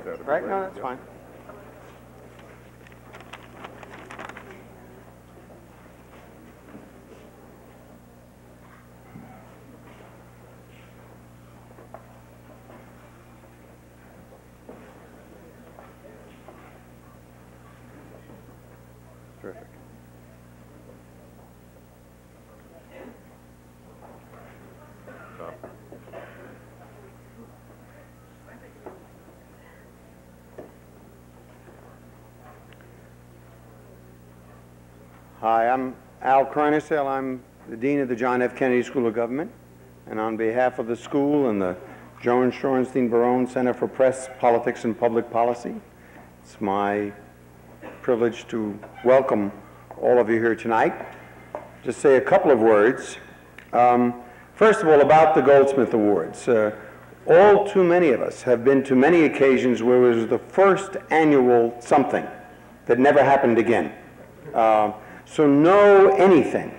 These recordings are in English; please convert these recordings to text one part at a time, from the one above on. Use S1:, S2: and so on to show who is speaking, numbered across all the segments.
S1: That'd be
S2: Right?
S1: great.
S2: No, that's
S1: Yep.
S2: fine. Terrific. Hi, I'm Al Carnesale. I'm the Dean of the John F. Kennedy School of Government. And on behalf of the school and the Joan Shorenstein Barone Center for Press, Politics, and Public Policy, it's my privilege to welcome all of you here tonight. Just say a couple of words. First of all, about the Goldsmith Awards. All too many of us have been to many occasions where it was the first annual something that never happened again. So no anything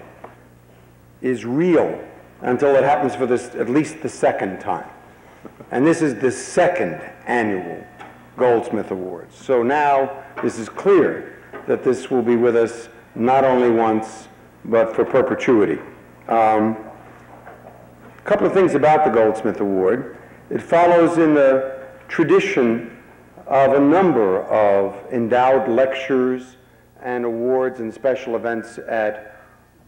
S2: is real until it happens for this, at least the second time. And this is the second annual Goldsmith Awards. So now this is clear that this will be with us not only once, but for perpetuity. A couple of things about the Goldsmith Award. It follows in the tradition of a number of endowed lectures and awards and special events at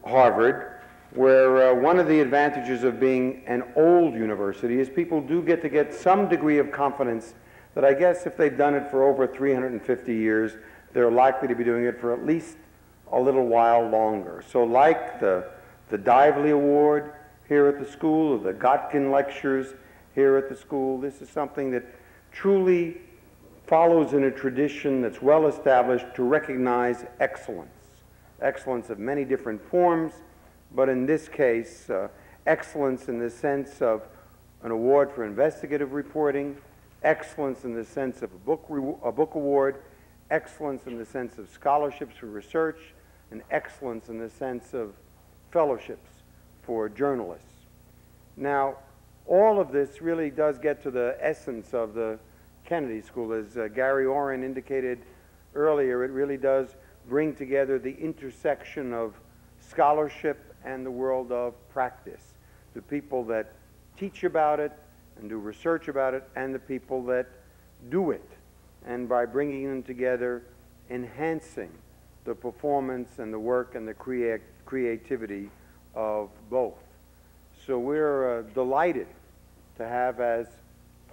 S2: Harvard, where one of the advantages of being an old university is people do get some degree of confidence that I guess if they've done it for over 350 years, they're likely to be doing it for at least a little while longer. So like the Dively Award here at the school, or the Gotkin Lectures here at the school, this is something that truly follows in a tradition that's well established to recognize excellence. Excellence of many different forms, but in this case, excellence in the sense of an award for investigative reporting, excellence in the sense of a book award, excellence in the sense of scholarships for research, and excellence in the sense of fellowships for journalists. Now, all of this really does get to the essence of the Kennedy School. As Gary Oren indicated earlier, it really does bring together the intersection of scholarship and the world of practice. The people that teach about it and do research about it, and the people that do it. And by bringing them together, enhancing the performance and the work and the creativity of both. So we're delighted to have as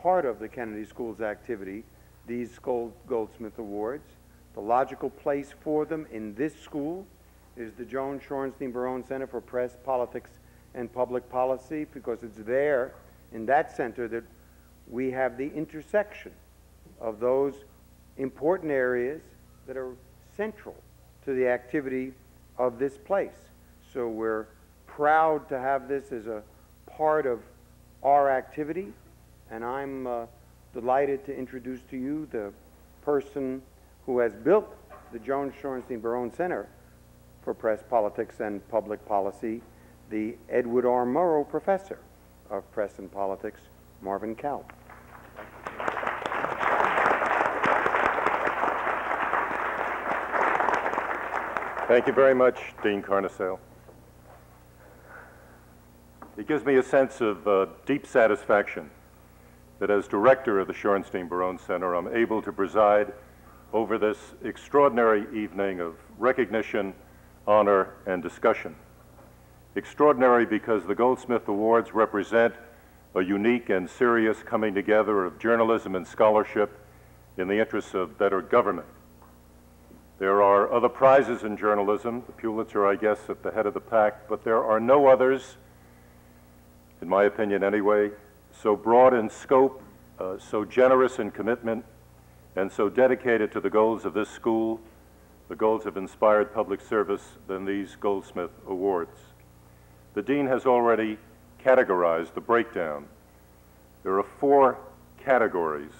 S2: part of the Kennedy School's activity these Goldsmith Awards. The logical place for them in this school is the Joan Shorenstein Barone Center for Press, Politics, and Public Policy, because it's there in that center that we have the intersection of those important areas that are central to the activity of this place. So we're proud to have this as a part of our activity, and I'm delighted to introduce to you the person who has built the Joan Shorenstein Barone Center for Press, Politics, and Public Policy, the Edward R. Murrow Professor of Press and Politics, Marvin Kalb.
S1: Thank you very much, Dean Carnesale. It gives me a sense of deep satisfaction that as director of the Shorenstein Barone Center, I'm able to preside over this extraordinary evening of recognition, honor, and discussion. Extraordinary because the Goldsmith Awards represent a unique and serious coming together of journalism and scholarship in the interests of better government. There are other prizes in journalism, the Pulitzer, I guess, at the head of the pack, but there are no others, in my opinion anyway, so broad in scope, so generous in commitment, and so dedicated to the goals of this school, the goals of inspired public service, than these Goldsmith Awards. The Dean has already categorized the breakdown. There are 4 categories.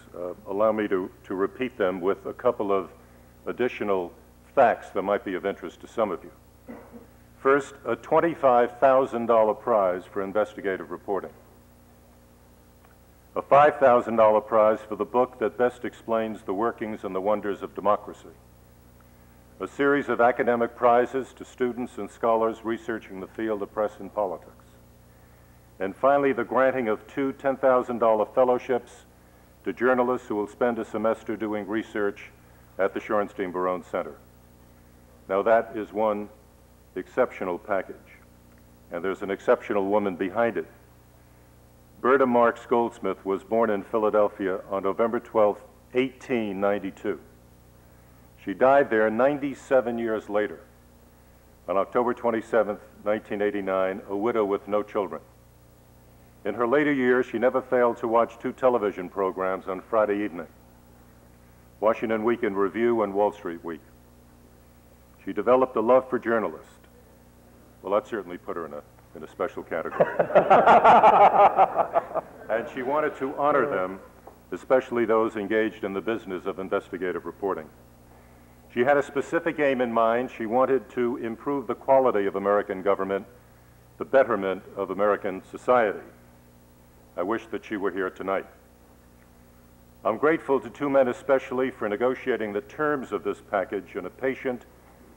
S1: Allow me to repeat them with a couple of additional facts that might be of interest to some of you. First, a $25,000 prize for investigative reporting. a $5,000 prize for the book that best explains the workings and the wonders of democracy, a series of academic prizes to students and scholars researching the field of press and politics, and finally the granting of two $10,000 fellowships to journalists who will spend a semester doing research at the Shorenstein-Barone Center. Now that is one exceptional package, and there's an exceptional woman behind it. Berta Marks Goldsmith was born in Philadelphia on November 12, 1892. She died there 97 years later, on October 27, 1989, a widow with no children. In her later years, she never failed to watch two television programs on Friday evening, Washington Week in Review and Wall Street Week. She developed a love for journalists. Well, that certainly put her in a special category. And she wanted to honor them, especially those engaged in the business of investigative reporting. She had a specific aim in mind. She wanted to improve the quality of American government, the betterment of American society. I wish that she were here tonight. I'm grateful to two men especially for negotiating the terms of this package in a patient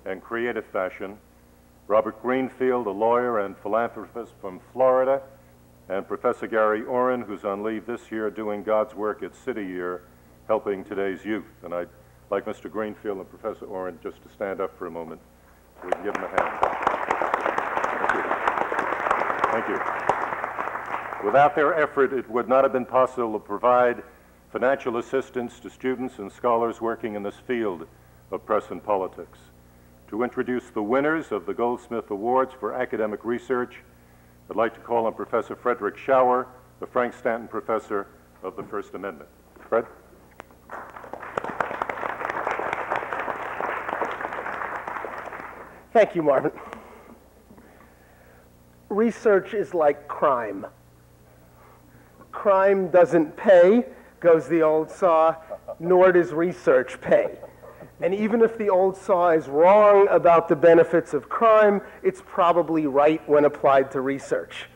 S1: and creative fashion. Robert Greenfield, a lawyer and philanthropist from Florida, and Professor Gary Oren, who's on leave this year doing God's work at City Year, helping today's youth. And I'd like Mr. Greenfield and Professor Oren just to stand up for a moment so we can give them a hand. Thank you. Thank you. Without their effort, it would not have been possible to provide financial assistance to students and scholars working in this field of press and politics. To introduce the winners of the Goldsmith Awards for academic research, I'd like to call on Professor Frederick Schauer, the Frank Stanton Professor of the First Amendment. Fred?
S3: Thank you, Marvin. Research is like crime. Crime doesn't pay, goes the old saw, nor does research pay. And even if the old saw is wrong about the benefits of crime, it's probably right when applied to research.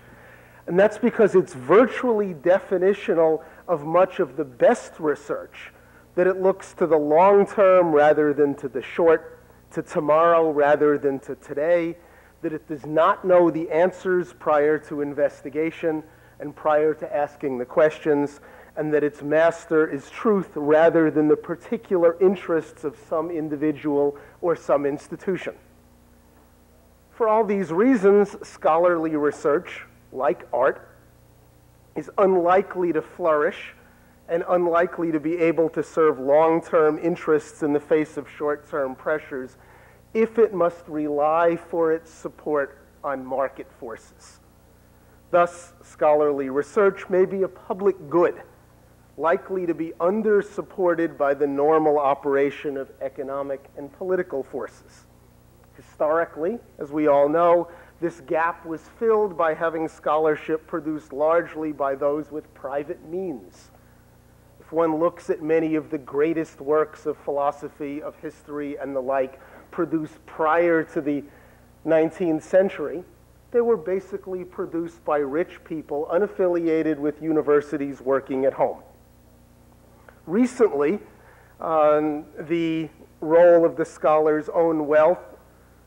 S3: And that's because it's virtually definitional of much of the best research, that it looks to the long term rather than to the short, to tomorrow rather than to today, that it does not know the answers prior to investigation and prior to asking the questions, and that its master is truth rather than the particular interests of some individual or some institution. For all these reasons, scholarly research, like art, is unlikely to flourish and unlikely to be able to serve long-term interests in the face of short-term pressures if it must rely for its support on market forces. Thus, scholarly research may be a public good, likely to be under-supported by the normal operation of economic and political forces. Historically, as we all know, this gap was filled by having scholarship produced largely by those with private means. If one looks at many of the greatest works of philosophy, of history, and the like, produced prior to the 19th century, they were basically produced by rich people unaffiliated with universities working at home. Recently, the role of the scholar's own wealth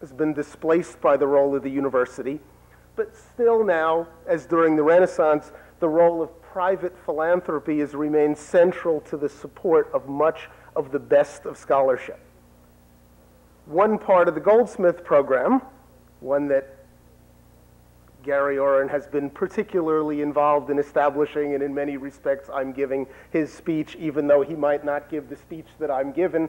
S3: has been displaced by the role of the university, but still now, as during the Renaissance, the role of private philanthropy has remained central to the support of much of the best of scholarship. One part of the Goldsmith program, one that Gary Oren has been particularly involved in establishing, and in many respects I'm giving his speech, even though he might not give the speech that I'm giving,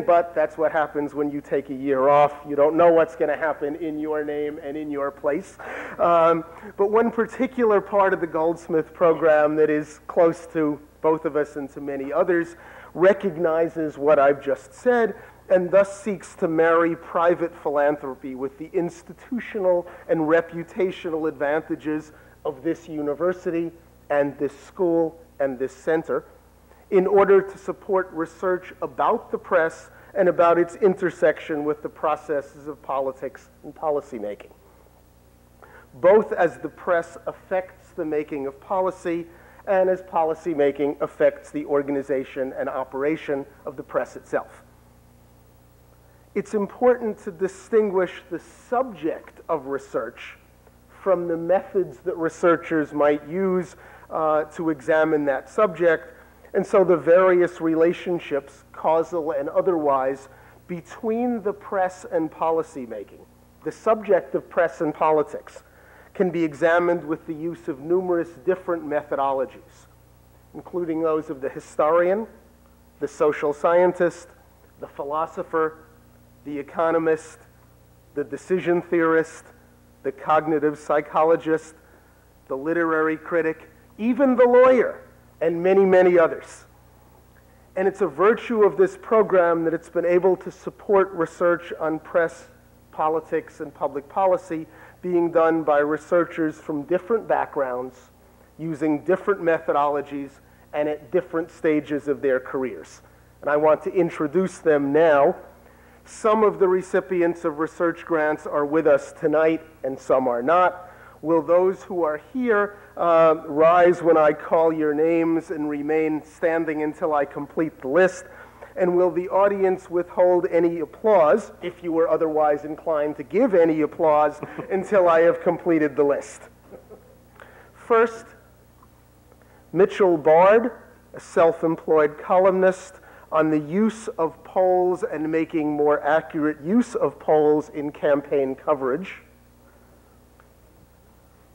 S3: but that's what happens when you take a year off. You don't know what's going to happen in your name and in your place. But one particular part of the Goldsmith program that is close to both of us and to many others recognizes what I've just said, and thus seeks to marry private philanthropy with the institutional and reputational advantages of this university and this school and this center in order to support research about the press and about its intersection with the processes of politics and policymaking, both as the press affects the making of policy and as policymaking affects the organization and operation of the press itself. It's important to distinguish the subject of research from the methods that researchers might use to examine that subject, and so the various relationships, causal and otherwise, between the press and policymaking, the subject of press and politics, can be examined with the use of numerous different methodologies, including those of the historian, the social scientist, the philosopher, the economist, the decision theorist, the cognitive psychologist, the literary critic, even the lawyer, and many, many others. And it's a virtue of this program that it's been able to support research on press, politics, and public policy being done by researchers from different backgrounds, using different methodologies, and at different stages of their careers. And I want to introduce them now. Some of the recipients of research grants are with us tonight, and some are not. Will those who are here rise when I call your names and remain standing until I complete the list? And will the audience withhold any applause, if you were otherwise inclined to give any applause, until I have completed the list? First, Mitchell Bard, a self-employed columnist on the use of polls and making more accurate use of polls in campaign coverage.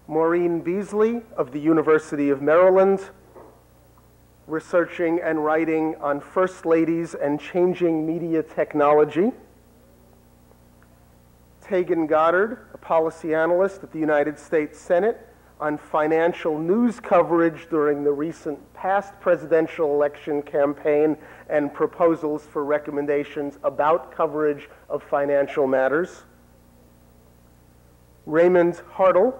S3: Maureen Beasley of the University of Maryland, researching and writing on first ladies and changing media technology. Tegan Goddard, a policy analyst at the United States Senate, on financial news coverage during the recent past presidential election campaign and proposals for recommendations about coverage of financial matters. Raymond Hartle,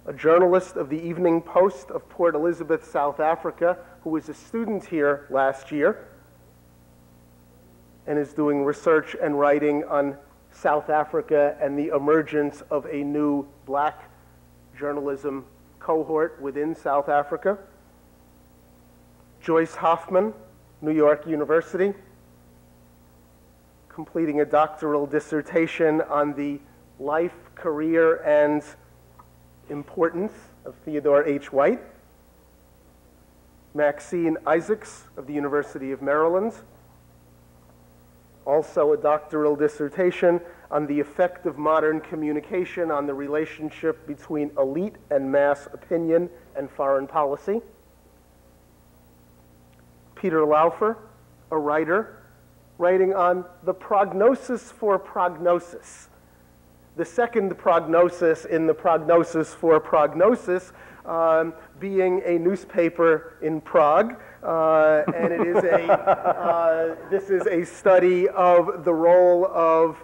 S3: a journalist of the Evening Post of Port Elizabeth, South Africa, who was a student here last year and is doing research and writing on South Africa and the emergence of a new black journalism cohort within South Africa. Joyce Hoffman, New York University, completing a doctoral dissertation on the life, career, and importance of Theodore H. White. Maxine Isaacs of the University of Maryland, also a doctoral dissertation on the effect of modern communication on the relationship between elite and mass opinion and foreign policy. Peter Laufer, a writer, writing on the prognosis for prognosis. The second prognosis in the prognosis for prognosis being a newspaper in Prague, and it is this is a study of the role of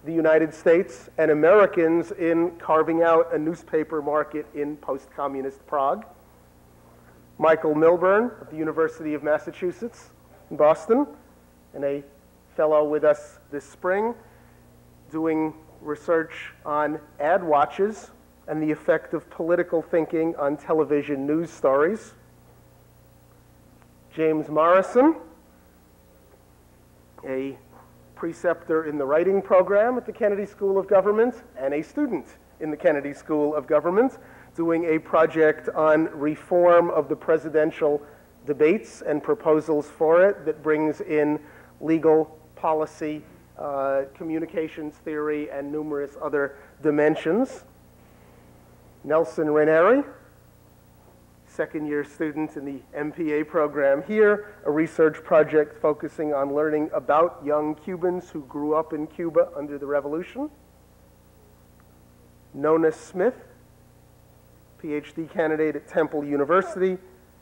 S3: the United States and Americans in carving out a newspaper market in post-communist Prague. Michael Milburn of the University of Massachusetts in Boston, and a fellow with us this spring, doing research on ad watches and the effect of political thinking on television news stories. James Morrison, a preceptor in the writing program at the Kennedy School of Government and a student in the Kennedy School of Government, doing a project on reform of the presidential debates and proposals for it that brings in legal policy, communications theory, and numerous other dimensions. Nelson Ranieri, second-year student in the MPA program here, a research project focusing on learning about young Cubans who grew up in Cuba under the revolution. Nona Smith, PhD candidate at Temple University,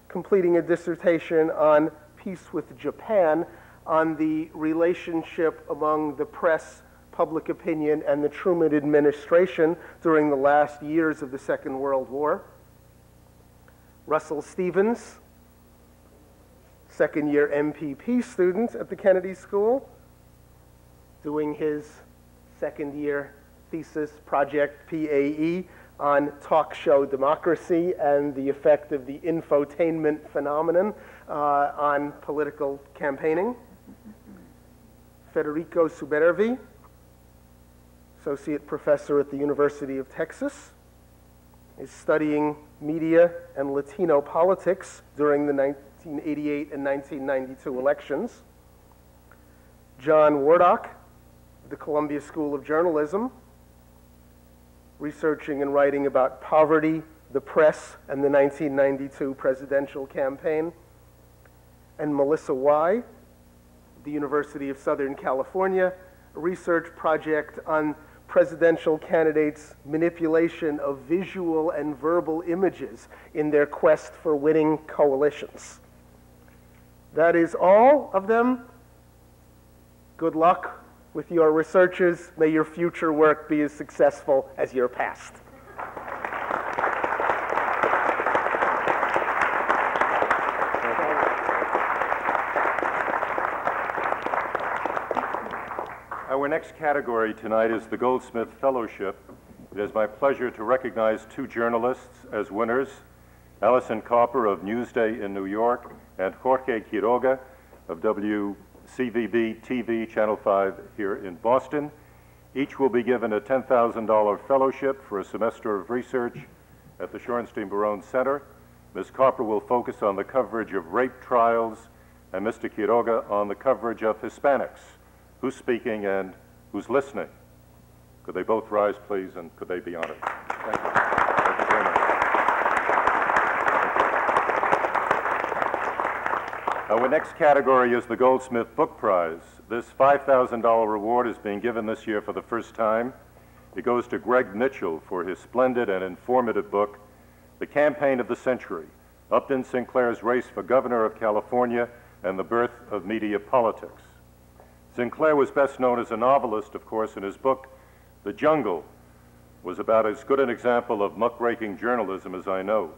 S3: completing a dissertation on peace with Japan, on the relationship among the press, public opinion, and the Truman administration during the last years of the Second World War. Russell Stevens, second-year MPP student at the Kennedy School, doing his second-year thesis project, PAE, on talk show democracy and the effect of the infotainment phenomenon on political campaigning. Federico Subervi, associate professor at the University of Texas, is studying media and Latino politics during the 1988 and 1992 elections. John Wardock, the Columbia School of Journalism, researching and writing about poverty, the press, and the 1992 presidential campaign. And Melissa Y., the University of Southern California, a research project on presidential candidates' manipulation of visual and verbal images in their quest for winning coalitions. That is all of them. Good luck with your researches. May your future work be as successful as your past.
S1: Our next category tonight is the Goldsmith Fellowship. It is my pleasure to recognize two journalists as winners, Alison Copper of Newsday in New York and Jorge Quiroga of WCVB TV Channel 5 here in Boston. Each will be given a $10,000 fellowship for a semester of research at the Shorenstein-Barone Center. Ms. Copper will focus on the coverage of rape trials and Mr. Quiroga on the coverage of Hispanics. Who's speaking and who's listening? Could they both rise, please, and could they be honored? Thank you. Thank you very much. Our next category is the Goldsmith Book Prize. This $5,000 reward is being given this year for the first time. It goes to Greg Mitchell for his splendid and informative book, The Campaign of the Century, Upton Sinclair's Race for Governor of California and the Birth of Media Politics. Sinclair was best known as a novelist, of course, and his book, The Jungle, was about as good an example of muckraking journalism as I know.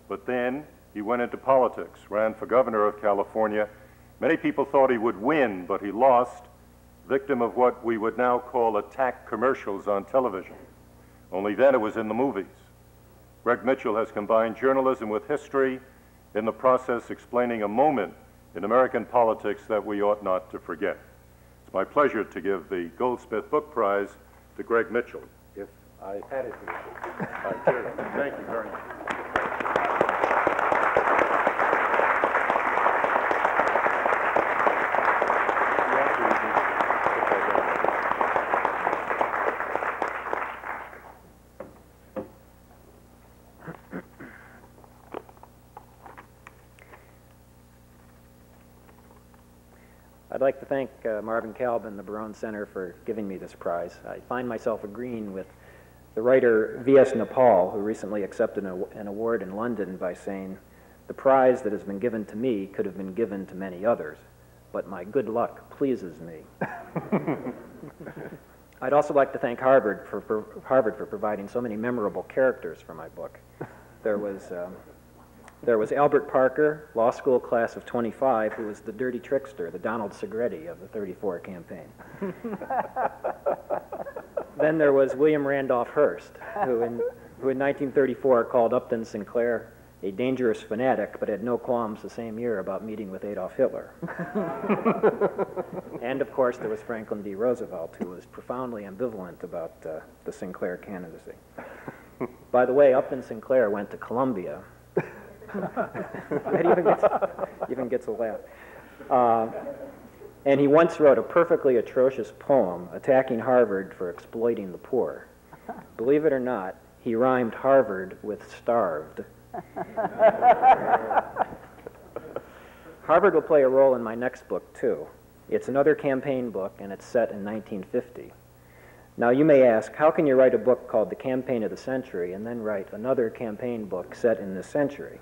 S1: But then he went into politics, ran for governor of California. Many people thought he would win, but he lost, victim of what we would now call attack commercials on television. Only then it was in the movies. Greg Mitchell has combined journalism with history, in the process explaining a moment in American politics that we ought not to forget. It's my pleasure to give the Goldsmith Book Prize to Greg Mitchell. If I had it to you. Thank you very much.
S4: I'd like to thank Marvin Kalb and the Barone Center for giving me this prize. I find myself agreeing with the writer V.S. Nepal, who recently accepted an award in London by saying, "The prize that has been given to me could have been given to many others, but my good luck pleases me." I'd also like to thank Harvard for providing so many memorable characters for my book. There was Albert Parker, law school class of 25, who was the dirty trickster, the Donald Segretti of the 34 campaign. Then there was William Randolph Hearst, who in 1934 called Upton Sinclair a dangerous fanatic, but had no qualms the same year about meeting with Adolf Hitler. And of course, there was Franklin D. Roosevelt, who was profoundly ambivalent about the Sinclair candidacy. By the way, Upton Sinclair went to Columbia. That even gets a laugh. And he once wrote a perfectly atrocious poem attacking Harvard for exploiting the poor. Believe it or not, he rhymed Harvard with starved. Harvard will play a role in my next book, too. It's another campaign book, and it's set in 1950. Now, you may ask, how can you write a book called The Campaign of the Century and then write another campaign book set in this century?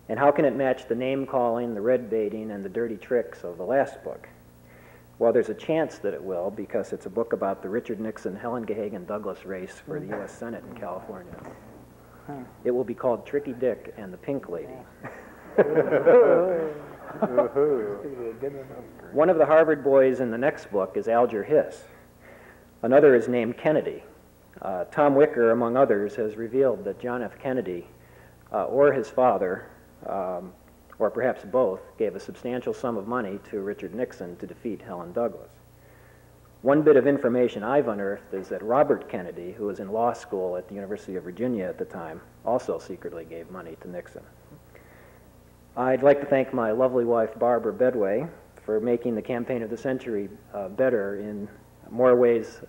S4: And how can it match the name-calling, the red-baiting, and the dirty tricks of the last book? Well, there's a chance that it will, because it's a book about the Richard Nixon, Helen Gahagan Douglas race for the U.S. Senate in California. It will be called Tricky Dick and the Pink Lady. One of the Harvard boys in the next book is Alger Hiss. Another is named Kennedy. Tom Wicker, among others, has revealed that John F. Kennedy or his father, or perhaps both, gave a substantial sum of money to Richard Nixon to defeat Helen Douglas. One bit of information I've unearthed is that Robert Kennedy, who was in law school at the University of Virginia at the time, also secretly gave money to Nixon. I'd like to thank my lovely wife, Barbara Bedway, for making the campaign of the century better in more ways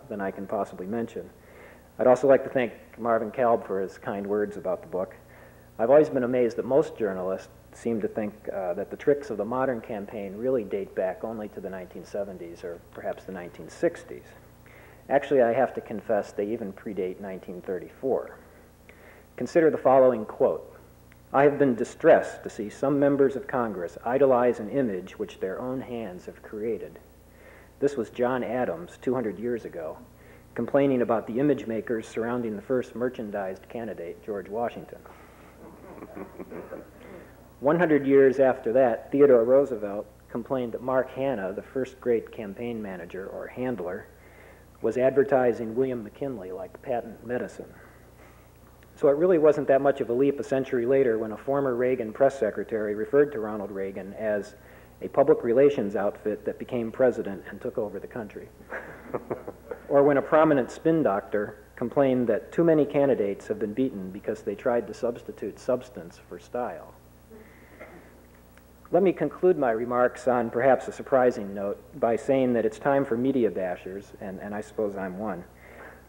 S4: than I can possibly mention. I'd also like to thank Marvin Kalb for his kind words about the book. I've always been amazed that most journalists seem to think that the tricks of the modern campaign really date back only to the 1970s or perhaps the 1960s. Actually, I have to confess they even predate 1934. Consider the following quote: "I have been distressed to see some members of Congress idolize an image which their own hands have created." This was John Adams 200 years ago, complaining about the image makers surrounding the first merchandised candidate, George Washington. 100 years after that, Theodore Roosevelt complained that Mark Hanna, the first great campaign manager or handler, was advertising William McKinley like patent medicine. So it really wasn't that much of a leap a century later when a former Reagan press secretary referred to Ronald Reagan as a public relations outfit that became president and took over the country. Or when a prominent spin doctor complained that too many candidates have been beaten because they tried to substitute substance for style. Let me conclude my remarks on perhaps a surprising note by saying that it's time for media bashers, and I suppose I'm one,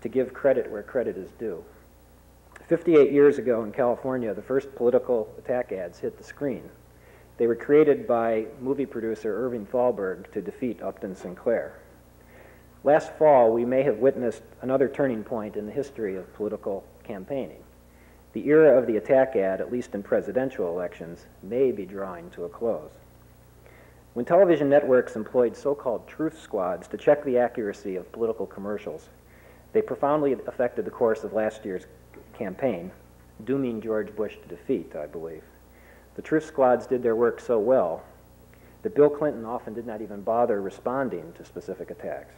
S4: to give credit where credit is due. 58 years ago in California, the first political attack ads hit the screen. They were created by movie producer Irving Thalberg to defeat Upton Sinclair. Last fall, we may have witnessed another turning point in the history of political campaigning. The era of the attack ad, at least in presidential elections, may be drawing to a close. When television networks employed so-called truth squads to check the accuracy of political commercials, they profoundly affected the course of last year's campaign, dooming George Bush to defeat, I believe. The truth squads did their work so well that Bill Clinton often did not even bother responding to specific attacks.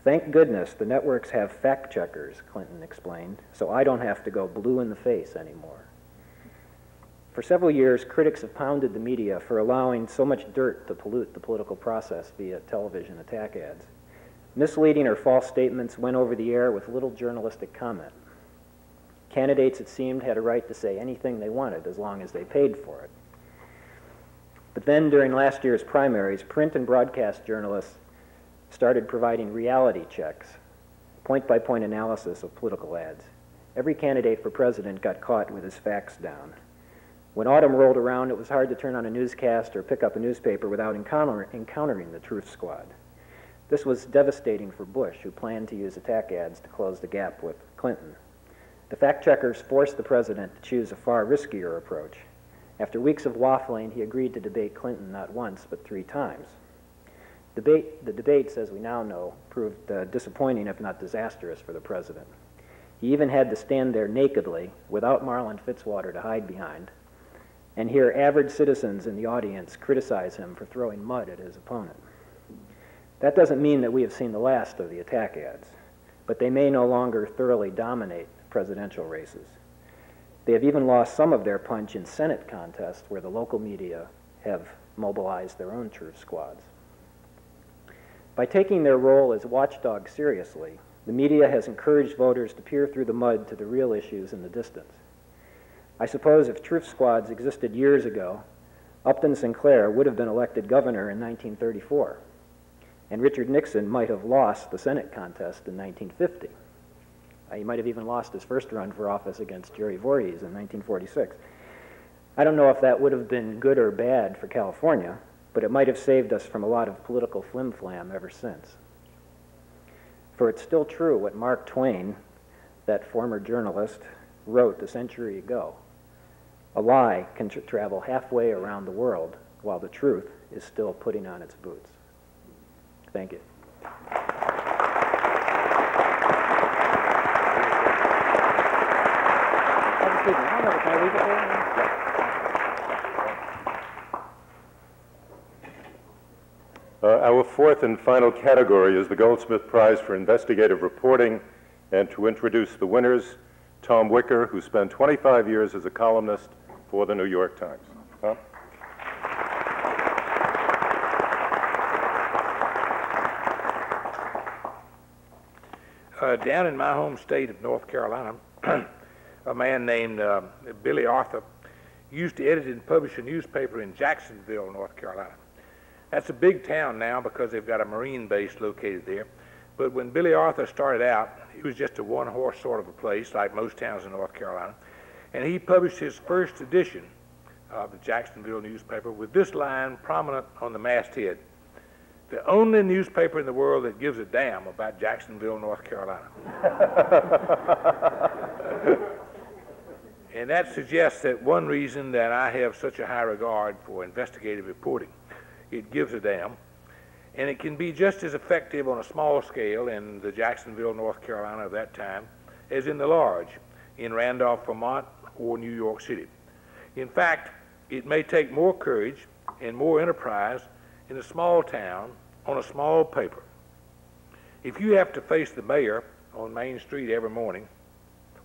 S4: Thank goodness the networks have fact checkers, Clinton explained, so I don't have to go blue in the face anymore. For several years, critics have pounded the media for allowing so much dirt to pollute the political process via television attack ads. Misleading or false statements went over the air with little journalistic comment. Candidates, it seemed, had a right to say anything they wanted as long as they paid for it. But then, during last year's primaries, print and broadcast journalists started providing reality checks, point-by-point analysis of political ads. Every candidate for president got caught with his facts down. When autumn rolled around, it was hard to turn on a newscast or pick up a newspaper without encountering the truth squad. This was devastating for Bush, who planned to use attack ads to close the gap with Clinton. The fact-checkers forced the president to choose a far riskier approach. After weeks of waffling, he agreed to debate Clinton not once, but 3 times. The debates, as we now know, proved disappointing, if not disastrous, for the president. He even had to stand there nakedly, without Marlin Fitzwater to hide behind, and hear average citizens in the audience criticize him for throwing mud at his opponent. That doesn't mean that we have seen the last of the attack ads, but they may no longer thoroughly dominate presidential races. They have even lost some of their punch in Senate contests where the local media have mobilized their own truth squads. By taking their role as watchdogs seriously, the media has encouraged voters to peer through the mud to the real issues in the distance. I suppose if truth squads existed years ago, Upton Sinclair would have been elected governor in 1934, and Richard Nixon might have lost the Senate contest in 1950. He might have even lost his first run for office against Jerry Voorhees in 1946. I don't know if that would have been good or bad for California, but it might have saved us from a lot of political flim-flam ever since. For it's still true what Mark Twain, that former journalist, wrote a century ago. A lie can travel halfway around the world while the truth is still putting on its boots. Thank you.
S1: Our 4th and final category is the Goldsmith Prize for Investigative Reporting and to introduce the winners, Tom Wicker, who spent 25 years as a columnist for the New York Times. Tom?
S5: Down in my home state of North Carolina, a man named Billy Arthur used to edit and publish a newspaper in Jacksonville, North Carolina. That's a big town now because they've got a Marine base located there. But when Billy Arthur started out, it was just a one-horse sort of a place, like most towns in North Carolina. And he published his first edition of the Jacksonville newspaper with this line prominent on the masthead: "The only newspaper in the world that gives a damn about Jacksonville, North Carolina." And that suggests that one reason that I have such a high regard for investigative reporting. It gives a damn, and it can be just as effective on a small scale in the Jacksonville, North Carolina of that time as in the large, in Randolph, Vermont, or New York City. In fact, it may take more courage and more enterprise in a small town on a small paper. If you have to face the mayor on Main Street every morning,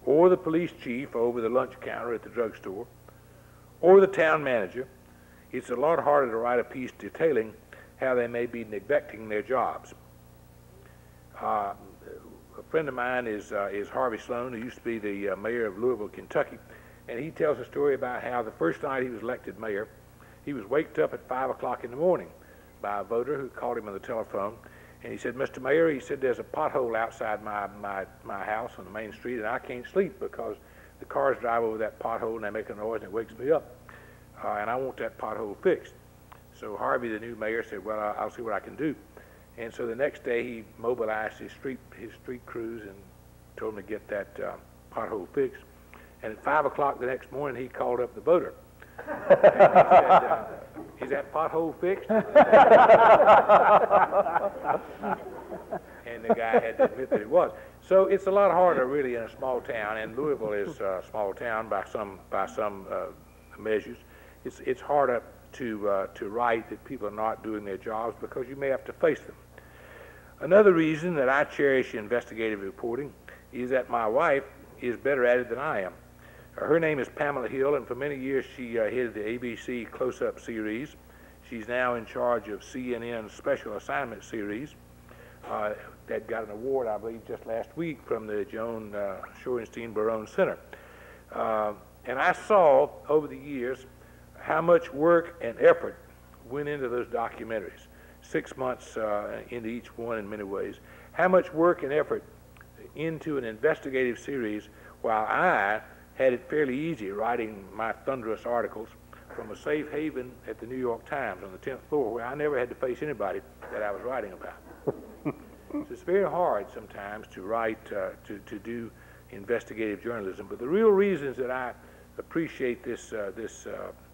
S5: or the police chief over the lunch counter at the drugstore, or the town manager, it's a lot harder to write a piece detailing how they may be neglecting their jobs. A friend of mine is Harvey Sloan, who used to be the mayor of Louisville, Kentucky, and he tells a story about how the first night he was elected mayor, he was waked up at 5 o'clock in the morning by a voter who called him on the telephone, and he said, "Mr. Mayor," he said, "there's a pothole outside my house on the main street, and I can't sleep because the cars drive over that pothole and they make a noise and it wakes me up, and I want that pothole fixed." So Harvey, the new mayor, said, "Well, I'll see what I can do." And so the next day he mobilized his street crews and told them to get that pothole fixed. And at 5 o'clock the next morning he called up the voter. And he said, "Is that pothole fixed?" And the guy had to admit that it was. So it's a lot harder really in a small town, and Louisville is a small town by some measures. It's harder to write that people are not doing their jobs because you may have to face them. Another reason that I cherish investigative reporting is that my wife is better at it than I am. Her name is Pamela Hill, and for many years she headed the ABC Close-Up series. She's now in charge of CNN's Special Assignment series. That got an award, I believe, just last week from the Joan Shorenstein Barone Center. And I saw over the years how much work and effort went into those documentaries, 6 months into each one in many ways. How much work and effort into an investigative series, while I had it fairly easy writing my thunderous articles from a safe haven at the New York Times on the 10th floor, where I never had to face anybody that I was writing about. So it's very hard sometimes to write, to do investigative journalism. But the real reasons that I appreciate this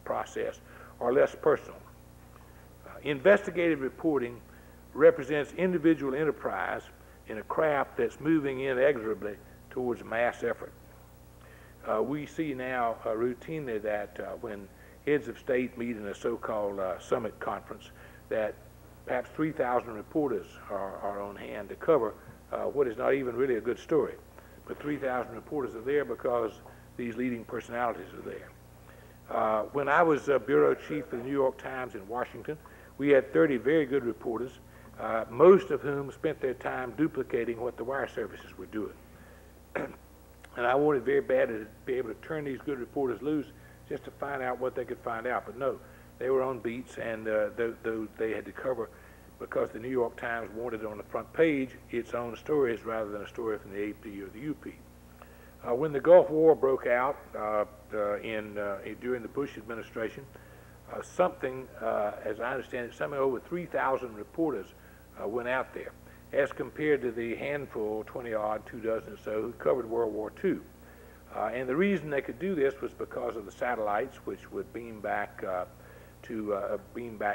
S5: process are less personal. Investigative reporting represents individual enterprise in a craft that's moving inexorably towards mass effort. We see now routinely that when heads of state meet in a so-called summit conference, that perhaps 3,000 reporters are on hand to cover what is not even really a good story. But 3,000 reporters are there because these leading personalities are there. When I was bureau chief for the New York Times in Washington, we had 30 very good reporters, most of whom spent their time duplicating what the wire services were doing. And I wanted very bad to be able to turn these good reporters loose just to find out what they could find out. But no, they were on beats, and they had to cover, because the New York Times wanted on the front page its own stories rather than a story from the AP or the UP. When the Gulf War broke out during the Bush administration, something, as I understand it, something over 3,000 reporters went out there, as compared to the handful, 20-odd, 24 or so, who covered World War II. And the reason they could do this was because of the satellites, which would beam back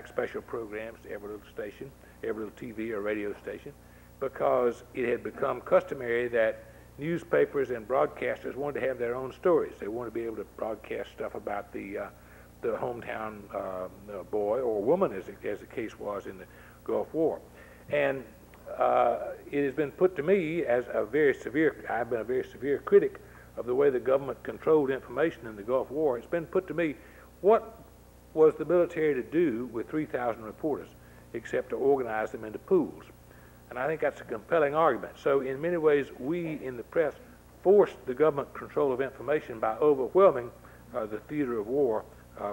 S5: special programs to every little station, every little TV or radio station, because it had become customary that newspapers and broadcasters wanted to have their own stories. They wanted to be able to broadcast stuff about the hometown boy or woman, as the case was in the Gulf War. And it has been put to me as I've been a very severe critic of the way the government controlled information in the Gulf War. It's been put to me, what was the military to do with 3,000 reporters except to organize them into pools? And I think that's a compelling argument. So in many ways, we in the press forced the government control of information by overwhelming the theater of war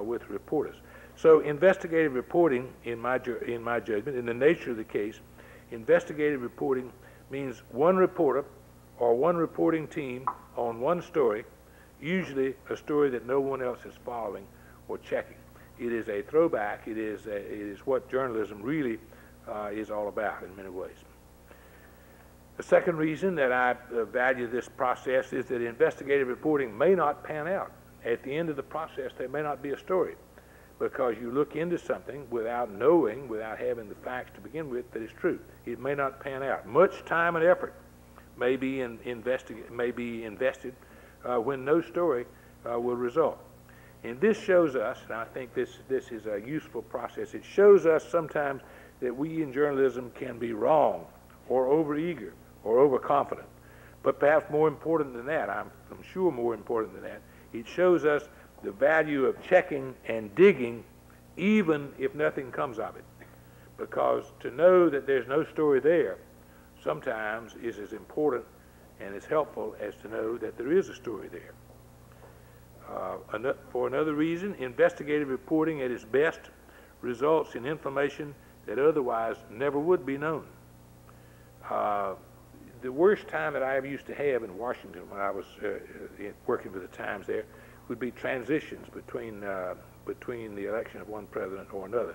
S5: with reporters. So investigative reporting, in my judgment, in the nature of the case, investigative reporting means one reporter or one reporting team on one story, usually a story that no one else is following or checking. It is a throwback. It is what journalism really is all about in many ways. The second reason that I value this process is that investigative reporting may not pan out. At the end of the process, there may not be a story, because you look into something without knowing, without having the facts to begin with, that it's true. It may not pan out. Much time and effort may be invested when no story will result. And this shows us, and I think this is a useful process, it shows us sometimes that we in journalism can be wrong or overeager or overconfident. But perhaps more important than that, I'm sure more important than that, it shows us the value of checking and digging even if nothing comes of it. Because to know that there's no story there sometimes is as important and as helpful as to know that there is a story there. For another reason, investigative reporting at its best results in information that otherwise never would be known. The worst time that I ever used to have in Washington when I was working for the Times there would be transitions between the election of one president or another.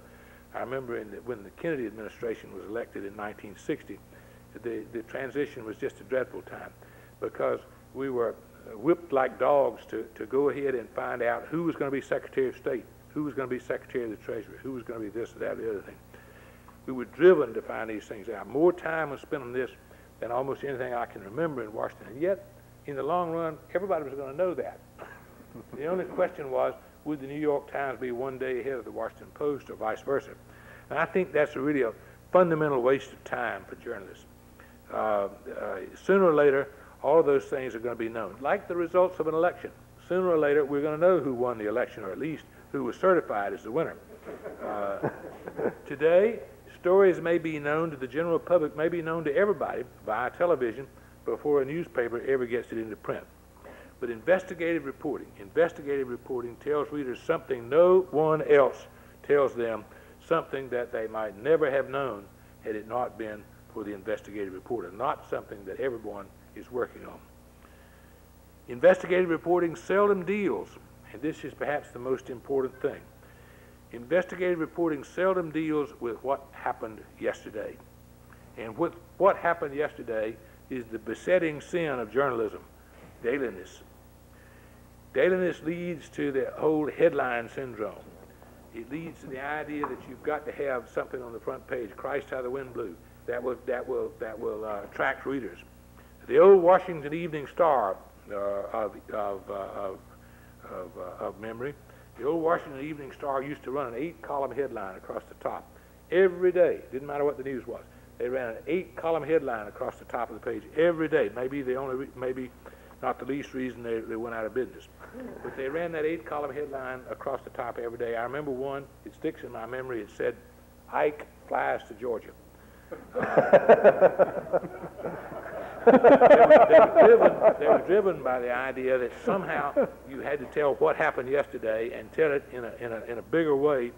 S5: I remember when the Kennedy administration was elected in 1960, the transition was just a dreadful time, because we were whipped like dogs to go ahead and find out who was going to be Secretary of State, who was going to be Secretary of the Treasury, who was going to be this or that or the other thing. We were driven to find these things out. More time was spent on this than almost anything I can remember in Washington. And yet, in the long run, everybody was going to know that. The only question was, would the New York Times be one day ahead of the Washington Post or vice versa? And I think that's really a fundamental waste of time for journalists. Sooner or later, all of those things are going to be known. Like the results of an election. Sooner or later, we're going to know who won the election, or at least who was certified as the winner. Today, stories may be known to the general public, may be known to everybody via television before a newspaper ever gets it into print. But investigative reporting tells readers something no one else tells them, something that they might never have known had it not been for the investigative reporter, not something that everyone is working on. Investigative reporting seldom deals, and this is perhaps the most important thing, investigative reporting seldom deals with what happened yesterday. And what happened yesterday is the besetting sin of journalism, dailiness. Dailiness leads to the whole headline syndrome. It leads to the idea that you've got to have something on the front page, Christ how the wind blew, that will attract readers. The old Washington Evening Star of memory, the old Washington Evening Star used to run an 8-column headline across the top every day. Didn't matter what the news was. They ran an 8-column headline across the top of the page every day. Maybe not the least reason they went out of business. But they ran that 8-column headline across the top every day. I remember one, it sticks in my memory, it said, "Ike flies to Georgia." They were driven by the idea that somehow you had to tell what happened yesterday and tell it in a bigger way,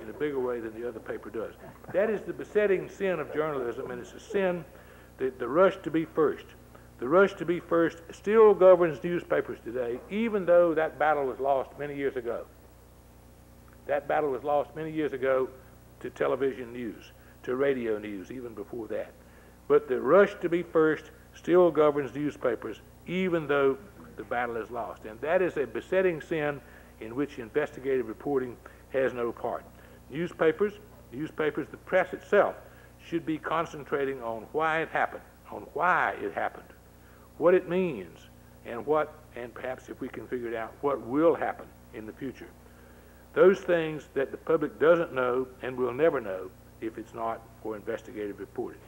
S5: than the other paper does. That is the besetting sin of journalism, and it's a sin that the rush to be first. The rush to be first still governs newspapers today, even though that battle was lost many years ago. That battle was lost many years ago to television news, to radio news, even before that. But the rush to be first still governs newspapers, even though the battle is lost. And that is a besetting sin in which investigative reporting has no part. Newspapers, the press itself, should be concentrating on why it happened, what it means, and perhaps if we can figure it out, what will happen in the future. Those things that the public doesn't know and will never know if it's not for investigative reporting.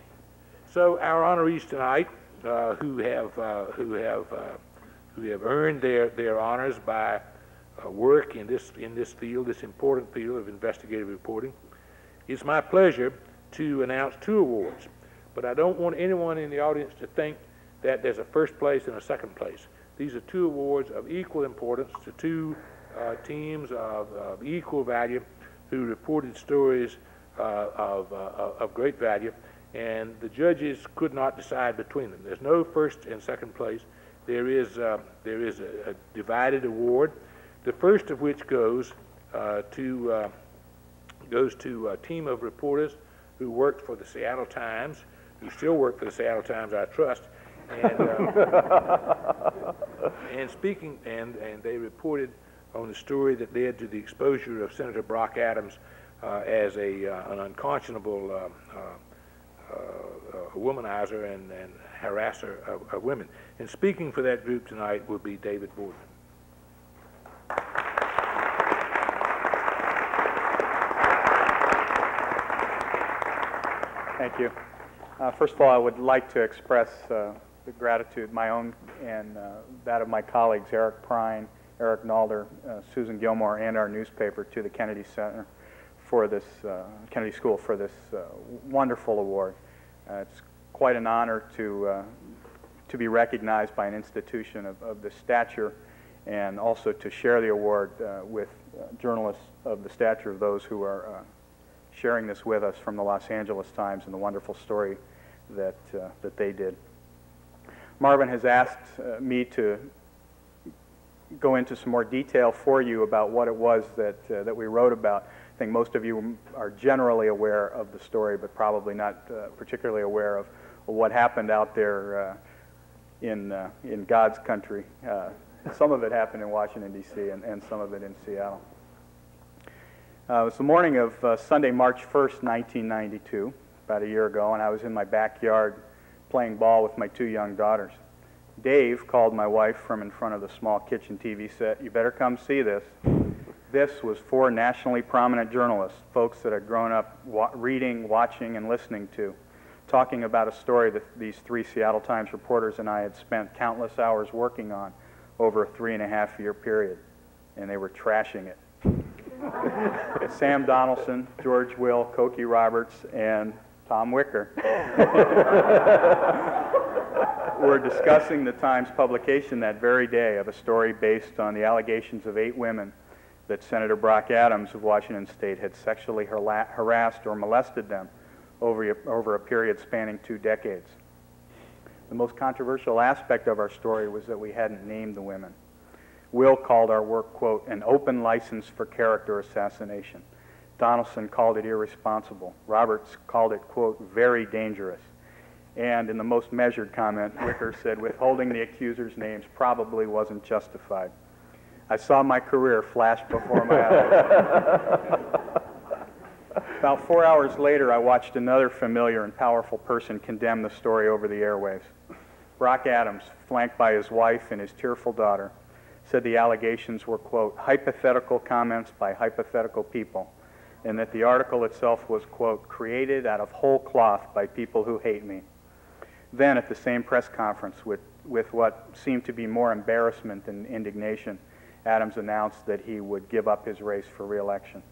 S5: So our honorees tonight, who have earned their honors by work in this field, this important field of investigative reporting, it's my pleasure to announce 2 awards. But I don't want anyone in the audience to think that there's a first place and a second place. These are 2 awards of equal importance to 2 teams of equal value who reported stories of great value, and the judges could not decide between them. There's no first and second place. There is a divided award. The first of which goes to a team of reporters who worked for the Seattle Times, who still work for the Seattle Times, I trust, and they reported on the story that led to the exposure of Senator Brock Adams as an unconscionable womanizer and harasser of women. And speaking for that group tonight will be David Boardman.
S6: Thank you. First of all, I would like to express the gratitude, my own and that of my colleagues, Eric Prine, Eric Nalder, Susan Gilmore, and our newspaper, to the Kennedy Center for this, Kennedy School for this wonderful award. It's quite an honor to be recognized by an institution of this stature, and also to share the award with journalists of the stature of those who are sharing this with us from the Los Angeles Times and the wonderful story that they did. Marvin has asked me to go into some more detail for you about what it was that we wrote about. I think most of you are generally aware of the story, but probably not particularly aware of what happened out there in God's country. Some of it happened in Washington, D.C., and some of it in Seattle. It was the morning of Sunday, March 1st, 1992, about a year ago, and I was in my backyard playing ball with my 2 young daughters. Dave called my wife from in front of the small kitchen TV set. "You better come see this." This was 4 nationally prominent journalists, folks that had grown up reading, watching, and listening to, talking about a story that these 3 Seattle Times reporters and I had spent countless hours working on over a 3.5-year period, and they were trashing it. Sam Donaldson, George Will, Cokie Roberts, and Tom Wicker were discussing the Times publication that very day of a story based on the allegations of 8 women that Senator Brock Adams of Washington State had sexually harassed or molested them over a period spanning 2 decades. The most controversial aspect of our story was that we hadn't named the women. Will called our work, quote, "an open license for character assassination." Donaldson called it irresponsible. Roberts called it, quote, "very dangerous." And in the most measured comment, Wicker said withholding the accusers' names probably wasn't justified. I saw my career flash before my eyes. About 4 hours later, I watched another familiar and powerful person condemn the story over the airwaves. Brock Adams, flanked by his wife and his tearful daughter, said the allegations were, quote, "hypothetical comments by hypothetical people," and that the article itself was, quote, "created out of whole cloth by people who hate me." Then, at the same press conference, with what seemed to be more embarrassment than indignation, Adams announced that he would give up his race for re-election.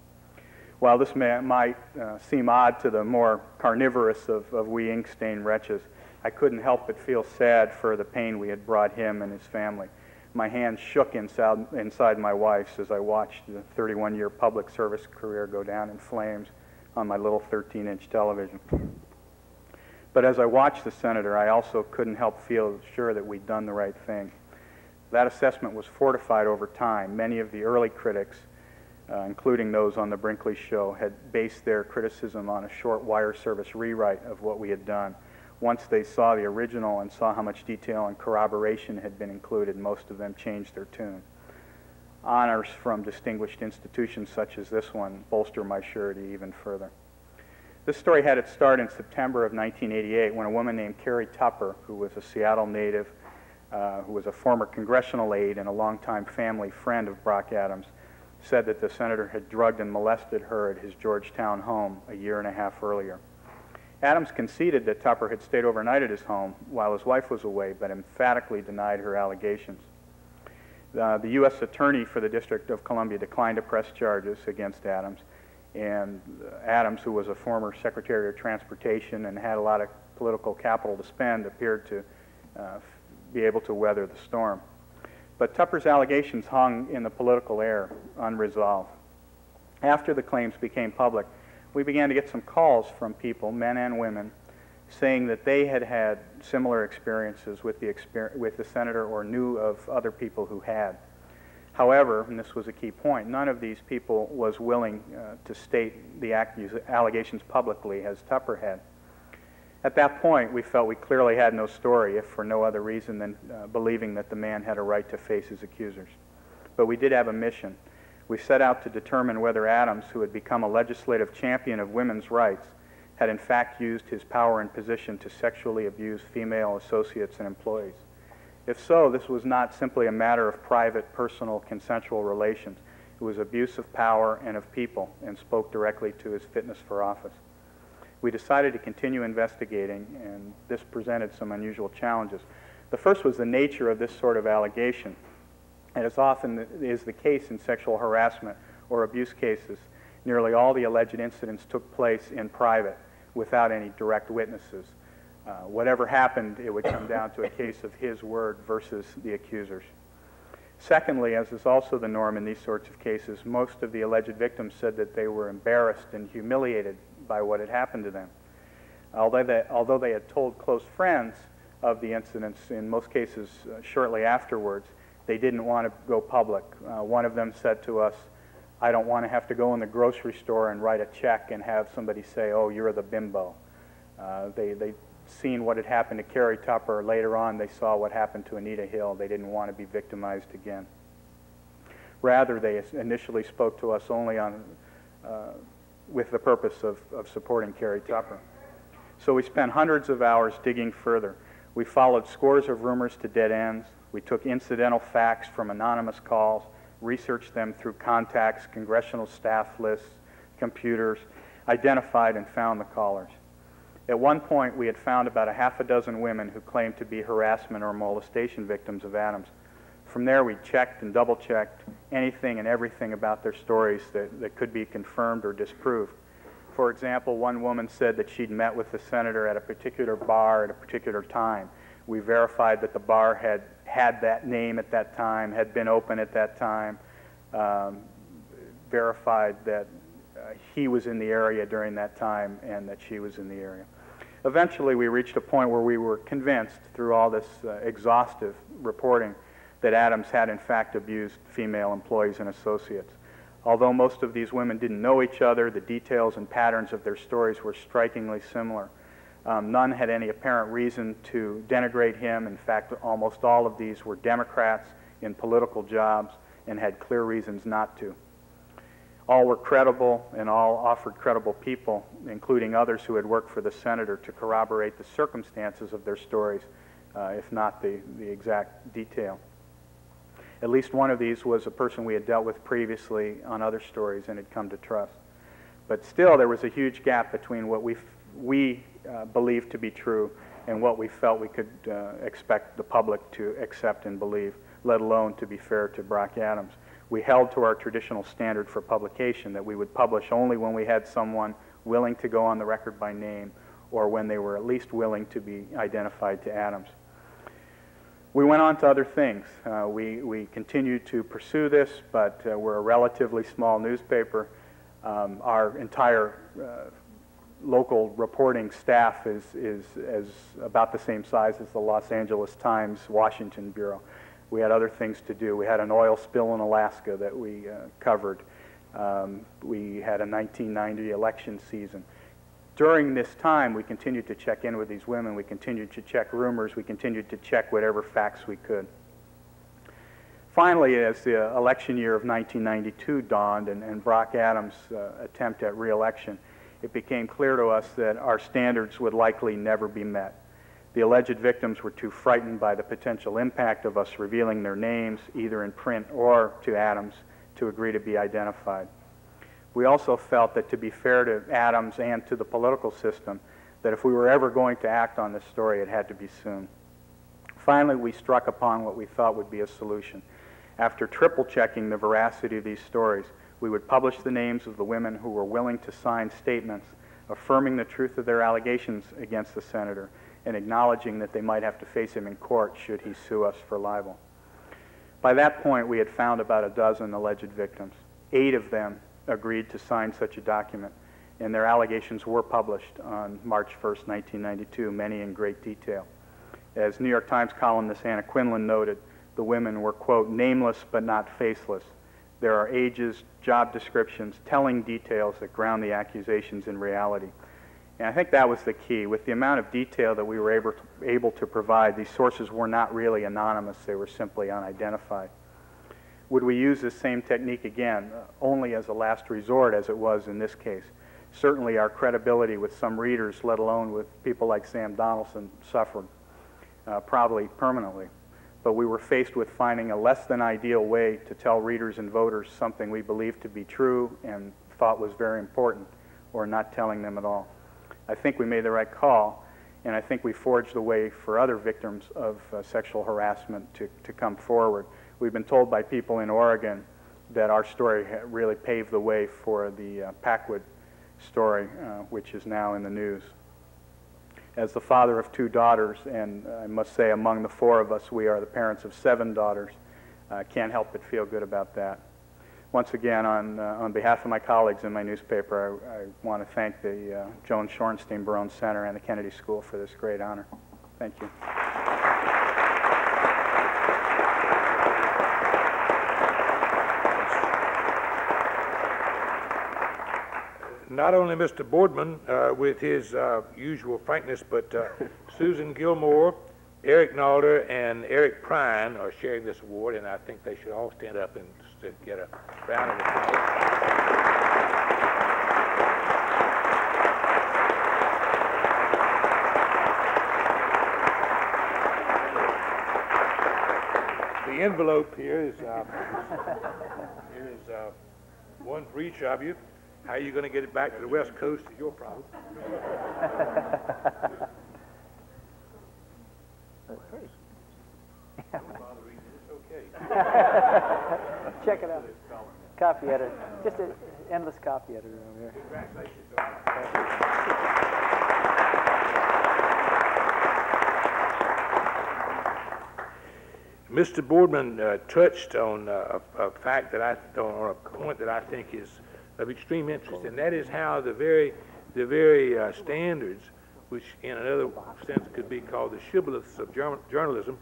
S6: While this might seem odd to the more carnivorous of we ink-stained wretches, I couldn't help but feel sad for the pain we had brought him and his family. My hands shook inside my wife's as I watched the 31-year public service career go down in flames on my little 13-inch television. But as I watched the senator, I also couldn't help feel sure that we'd done the right thing. That assessment was fortified over time. Many of the early critics, including those on the Brinkley Show, had based their criticism on a short wire service rewrite of what we had done. Once they saw the original and saw how much detail and corroboration had been included, most of them changed their tune. Honors from distinguished institutions such as this one bolster my surety even further. This story had its start in September of 1988 when a woman named Carrie Tupper, who was a Seattle native, who was a former congressional aide and a longtime family friend of Brock Adams, said that the senator had drugged and molested her at his Georgetown home a 1.5 years earlier. Adams conceded that Tupper had stayed overnight at his home while his wife was away, but emphatically denied her allegations. The U.S. Attorney for the District of Columbia declined to press charges against Adams, and Adams, who was a former Secretary of Transportation and had a lot of political capital to spend, appeared to be able to weather the storm. But Tupper's allegations hung in the political air, unresolved. After the claims became public, we began to get some calls from people, men and women, saying that they had had similar experiences with the senator or knew of other people who had. However, and this was a key point, none of these people was willing to state the allegations publicly as Tupper had. At that point, we felt we clearly had no story, if for no other reason than believing that the man had a right to face his accusers. But we did have a mission. We set out to determine whether Adams, who had become a legislative champion of women's rights, had in fact used his power and position to sexually abuse female associates and employees. If so, this was not simply a matter of private, personal, consensual relations. It was abuse of power and of people, and spoke directly to his fitness for office. We decided to continue investigating, and this presented some unusual challenges. The first was the nature of this sort of allegation. And as often is the case in sexual harassment or abuse cases, nearly all the alleged incidents took place in private without any direct witnesses. Whatever happened, it would come down to a case of his word versus the accusers. Secondly, as is also the norm in these sorts of cases, most of the alleged victims said that they were embarrassed and humiliated by what had happened to them. Although they had told close friends of the incidents, in most cases shortly afterwards, they didn't want to go public. One of them said to us, "I don't want to have to go in the grocery store and write a check and have somebody say, 'Oh, you're the bimbo.'" They'd seen what had happened to Carrie Tupper. Later on, they saw what happened to Anita Hill. They didn't want to be victimized again. Rather, they initially spoke to us only with the purpose of supporting Carrie Tupper. So we spent hundreds of hours digging further. We followed scores of rumors to dead ends. We took incidental facts from anonymous calls, researched them through contacts, congressional staff lists, computers, identified and found the callers. At one point, we had found about a half a dozen women who claimed to be harassment or molestation victims of Adams. From there, we checked and double-checked anything and everything about their stories that could be confirmed or disproved. For example, one woman said that she'd met with the senator at a particular bar at a particular time. We verified that the bar had that name at that time, had been open at that time, verified that he was in the area during that time and that she was in the area. Eventually, we reached a point where we were convinced, through all this exhaustive reporting, that Adams had in fact abused female employees and associates. Although most of these women didn't know each other, the details and patterns of their stories were strikingly similar. None had any apparent reason to denigrate him. In fact, almost all of these were Democrats in political jobs and had clear reasons not to. All were credible, and all offered credible people, including others who had worked for the senator, to corroborate the circumstances of their stories, if not the exact detail. At least one of these was a person we had dealt with previously on other stories and had come to trust. But still, there was a huge gap between what we believed to be true and what we felt we could expect the public to accept and believe, let alone to be fair to Brock Adams. We held to our traditional standard for publication, that we would publish only when we had someone willing to go on the record by name, or when they were at least willing to be identified to Adams. We went on to other things. We continued to pursue this, but we're a relatively small newspaper. Our entire local reporting staff is about the same size as the Los Angeles Times Washington Bureau. We had other things to do. We had an oil spill in Alaska that we covered. We had a 1990 election season. During this time, we continued to check in with these women. We continued to check rumors. We continued to check whatever facts we could. Finally, as the election year of 1992 dawned and Brock Adams' attempt at re-election, it became clear to us that our standards would likely never be met. The alleged victims were too frightened by the potential impact of us revealing their names, either in print or to Adams, to agree to be identified. We also felt that to be fair to Adams and to the political system, that if we were ever going to act on this story, it had to be soon. Finally, we struck upon what we thought would be a solution. After triple checking the veracity of these stories, we would publish the names of the women who were willing to sign statements affirming the truth of their allegations against the senator and acknowledging that they might have to face him in court should he sue us for libel. By that point, we had found about a dozen alleged victims. 8 of them agreed to sign such a document, and their allegations were published on March 1st, 1992, many in great detail. As New York Times columnist Anna Quinlan noted, the women were, quote, nameless but not faceless. There are ages, job descriptions, telling details that ground the accusations in reality. And I think that was the key. With the amount of detail that we were able to provide, these sources were not really anonymous, they were simply unidentified. Would we use this same technique again? Only as a last resort, as it was in this case. Certainly our credibility with some readers, let alone with people like Sam Donaldson, suffered, probably permanently. But we were faced with finding a less than ideal way to tell readers and voters something we believed to be true and thought was very important, or not telling them at all. I think we made the right call, and I think we forged the way for other victims of sexual harassment to come forward. We've been told by people in Oregon that our story really paved the way for the Packwood story, which is now in the news. As the father of 2 daughters, and I must say among the 4 of us, we are the parents of 7 daughters, can't help but feel good about that. Once again, on behalf of my colleagues in my newspaper, I want to thank the Joan Shorenstein Barone Center and the Kennedy School for this great honor. Thank you.
S5: Not only Mr. Boardman with his usual frankness, but Susan Gilmore, Eric Nalder, and Eric Prine are sharing this award, and I think they should all stand up and get a round of applause. The envelope here is one for each of you. How are you going to get it back to the West Coast is your problem.
S7: That's pretty.
S5: Okay.
S7: Check it out. Copy editor. Just an endless copy editor over here.
S5: Congratulations. Mr. Boardman touched on a fact that on a point that I think is of extreme interest, and that is how the very standards, which in another sense could be called the shibboleths of journalism,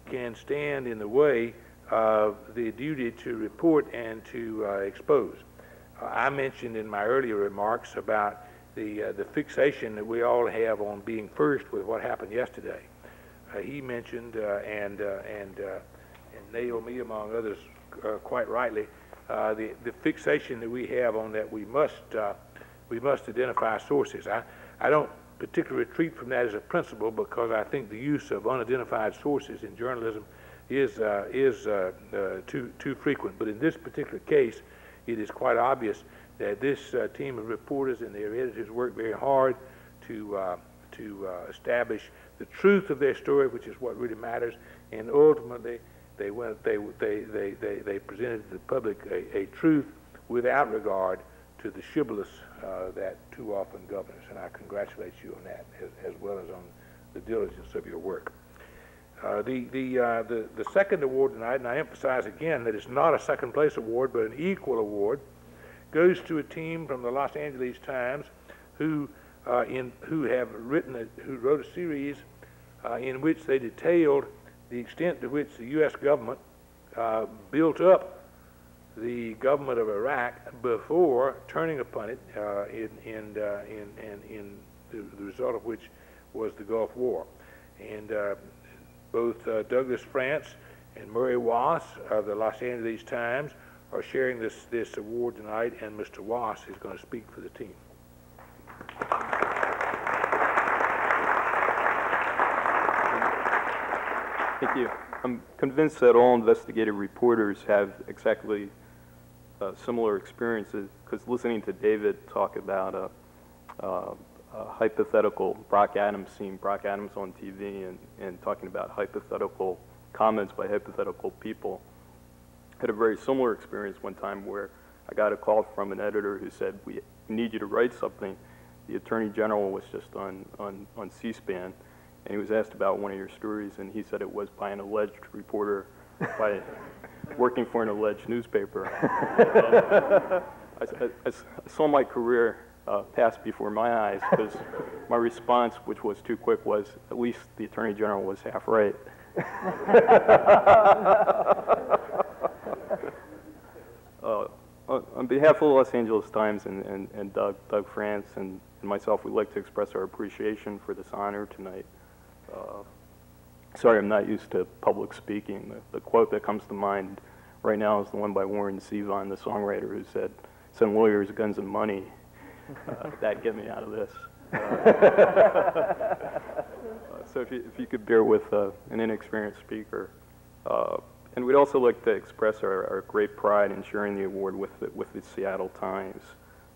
S5: can stand in the way of the duty to report and to expose. I mentioned in my earlier remarks about the fixation that we all have on being first with what happened yesterday. He mentioned and nailed me among others quite rightly the fixation that we have on that we must identify sources. I don't particularly retreat from that as a principle, because I think the use of unidentified sources in journalism is too frequent. But in this particular case, it is quite obvious that this team of reporters and their editors worked very hard to establish the truth of their story, which is what really matters, and ultimately they presented to the public a truth without regard to the shibboleths that too often govern us, and I congratulate you on that, as well as on the diligence of your work. The second award tonight, and I emphasize again that it's not a second place award, but an equal award, goes to a team from the Los Angeles Times who wrote a series in which they detailed the extent to which the U.S. government built up the government of Iraq before turning upon it, in the result of which was the Gulf War. And both Douglas France and Murray Wass of the Los Angeles Times are sharing this award tonight, and Mr. Wass is going to speak for the team.
S8: Thank you. I'm convinced that all investigative reporters have exactly similar experiences, because listening to David talk about hypothetical Brock Adams, seeing Brock Adams on TV and talking about hypothetical comments by hypothetical people. I had a very similar experience one time where I got a call from an editor who said, we need you to write something. The Attorney General was just on C-SPAN, and he was asked about one of your stories, and he said it was by an alleged reporter by working for an alleged newspaper. I saw my career pass before my eyes, because my response, which was too quick, was at least the Attorney General was half right. On behalf of the Los Angeles Times and Doug France and myself, we'd like to express our appreciation for this honor tonight. Sorry, I'm not used to public speaking. The quote that comes to mind right now is the one by Warren Zevon, the songwriter, who said, "Send lawyers, guns, and money." That'd get me out of this. So if you could bear with an inexperienced speaker. And we'd also like to express our great pride in sharing the award with the Seattle Times.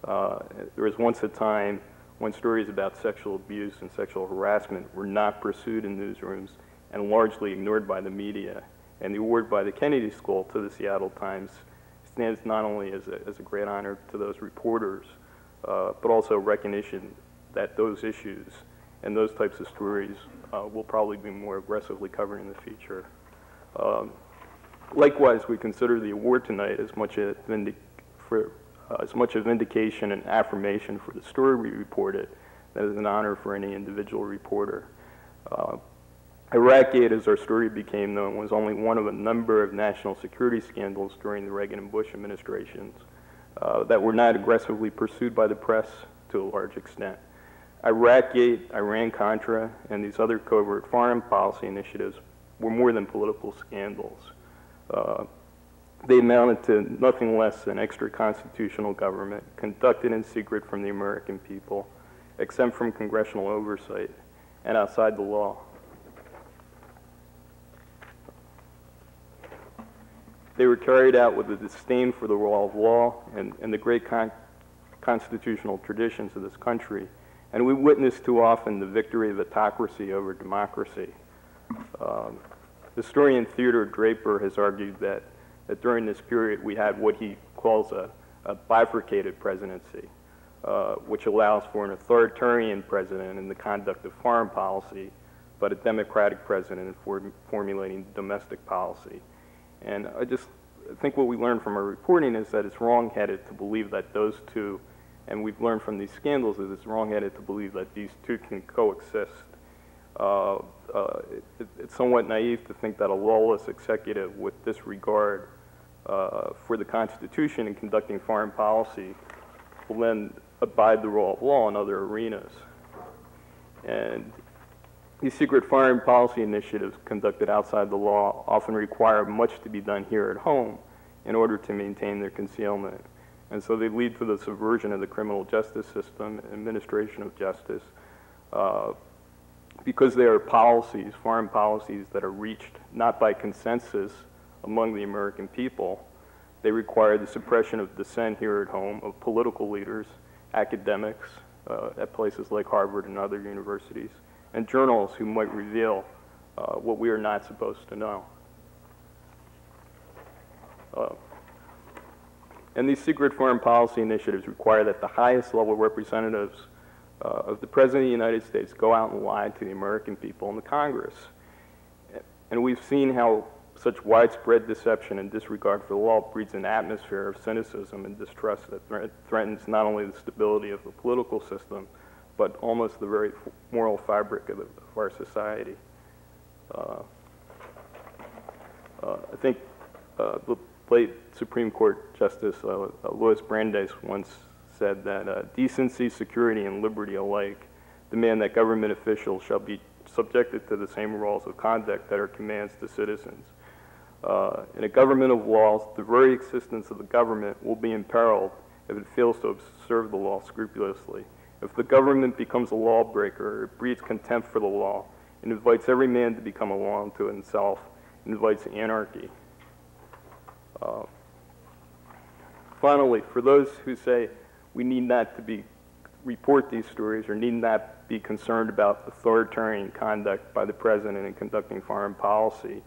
S8: There was once a time when stories about sexual abuse and sexual harassment were not pursued in newsrooms and largely ignored by the media. And the award by the Kennedy School to the Seattle Times stands not only as a great honor to those reporters, but also recognition that those issues and those types of stories will probably be more aggressively covered in the future. Likewise, we consider the award tonight as much a vindication and affirmation for the story we reported as an honor for any individual reporter. Iraqgate, as our story became known, was only one of a number of national security scandals during the Reagan and Bush administrations that were not aggressively pursued by the press to a large extent. Iraqgate, Iran-Contra, and these other covert foreign policy initiatives were more than political scandals. They amounted to nothing less than extra-constitutional government conducted in secret from the American people, exempt from congressional oversight, and outside the law. They were carried out with a disdain for the rule of law and the great constitutional traditions of this country, and we witnessed too often the victory of autocracy over democracy. Historian Theodore Draper has argued that during this period we had what he calls a bifurcated presidency, which allows for an authoritarian president in the conduct of foreign policy, but a democratic president in formulating domestic policy. And I think what we learned from our reporting is that it's wrong-headed to believe that those two, and we've learned from these scandals, is it's wrong-headed to believe that these two can coexist. It's somewhat naive to think that a lawless executive with disregard for the Constitution in conducting foreign policy will then abide the rule of law in other arenas. And these secret foreign policy initiatives conducted outside the law often require much to be done here at home in order to maintain their concealment. And so they lead to the subversion of the criminal justice system, administration of justice, because they are policies, foreign policies that are reached not by consensus among the American people. They require the suppression of dissent here at home of political leaders, academics at places like Harvard and other universities, and journalists who might reveal what we are not supposed to know. And these secret foreign policy initiatives require that the highest level representatives of the President of the United States go out and lie to the American people and the Congress. And we've seen how such widespread deception and disregard for the law breeds an atmosphere of cynicism and distrust that threatens not only the stability of the political system, but almost the very moral fabric of our society. I think the late Supreme Court Justice Louis Brandeis once said that decency, security, and liberty alike demand that government officials shall be subjected to the same rules of conduct that are commands to citizens. In a government of laws, the very existence of the government will be imperiled if it fails to observe the law scrupulously. If the government becomes a lawbreaker, it breeds contempt for the law and invites every man to become a law unto himself, and invites anarchy. Finally, for those who say we need not to be report these stories or need not be concerned about authoritarian conduct by the president in conducting foreign policy.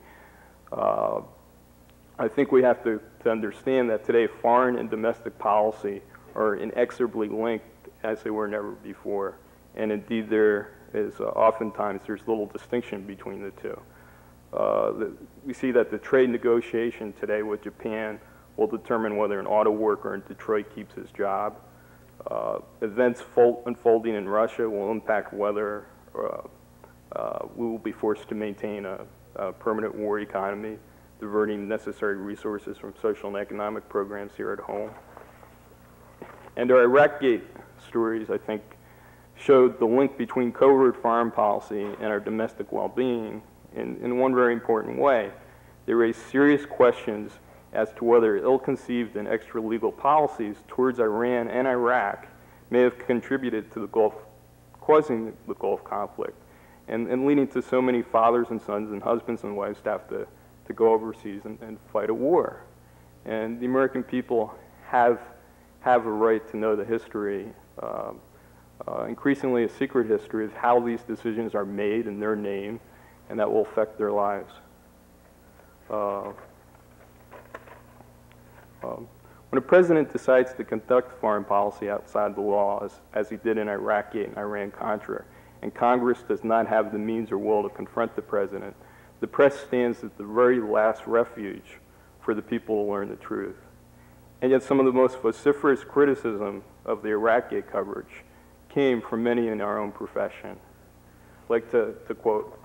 S8: I think we have to understand that today foreign and domestic policy are inexorably linked as they were never before. And indeed there is oftentimes there's little distinction between the two. We see that the trade negotiation today with Japan will determine whether an auto worker in Detroit keeps his job. Events unfolding in Russia will impact whether we will be forced to maintain a permanent war economy, diverting necessary resources from social and economic programs here at home. And our Iraqgate stories, I think, showed the link between covert foreign policy and our domestic well-being in one very important way. They raised serious questions as to whether ill-conceived and extra-legal policies towards Iran and Iraq may have contributed to the Gulf, causing the Gulf conflict, and leading to so many fathers and sons and husbands and wives to have to go overseas and fight a war. And the American people have a right to know the history, increasingly a secret history of how these decisions are made in their name, and that will affect their lives. When a president decides to conduct foreign policy outside the law, as he did in Iraqgate and Iran-Contra, and Congress does not have the means or will to confront the president, the press stands at the very last refuge for the people to learn the truth. And yet some of the most vociferous criticism of the Iraqgate coverage came from many in our own profession. I'd like to quote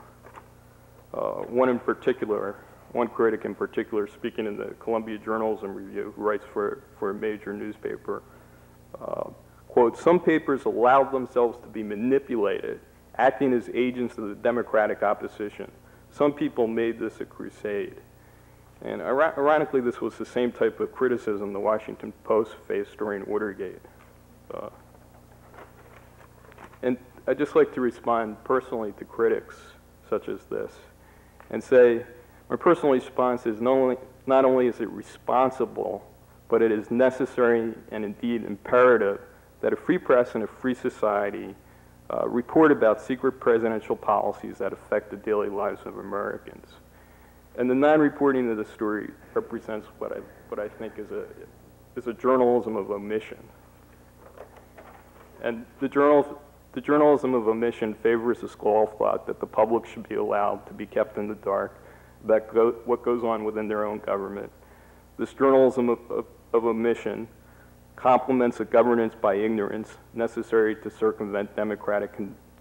S8: one critic in particular, speaking in the Columbia Journalism Review, who writes for a major newspaper. Quote, "Some papers allowed themselves to be manipulated, acting as agents of the Democratic opposition. Some people made this a crusade." And ironically, this was the same type of criticism the Washington Post faced during Watergate. And I'd just like to respond personally to critics such as this and say, my personal response is not only is it responsible, but it is necessary and indeed imperative that a free press and a free society report about secret presidential policies that affect the daily lives of Americans. And the non-reporting of the story represents what I think is a journalism of omission. And the journalism of omission favors the school of thought that the public should be allowed to be kept in the dark about what goes on within their own government. This journalism of omission complements a governance by ignorance necessary to circumvent democratic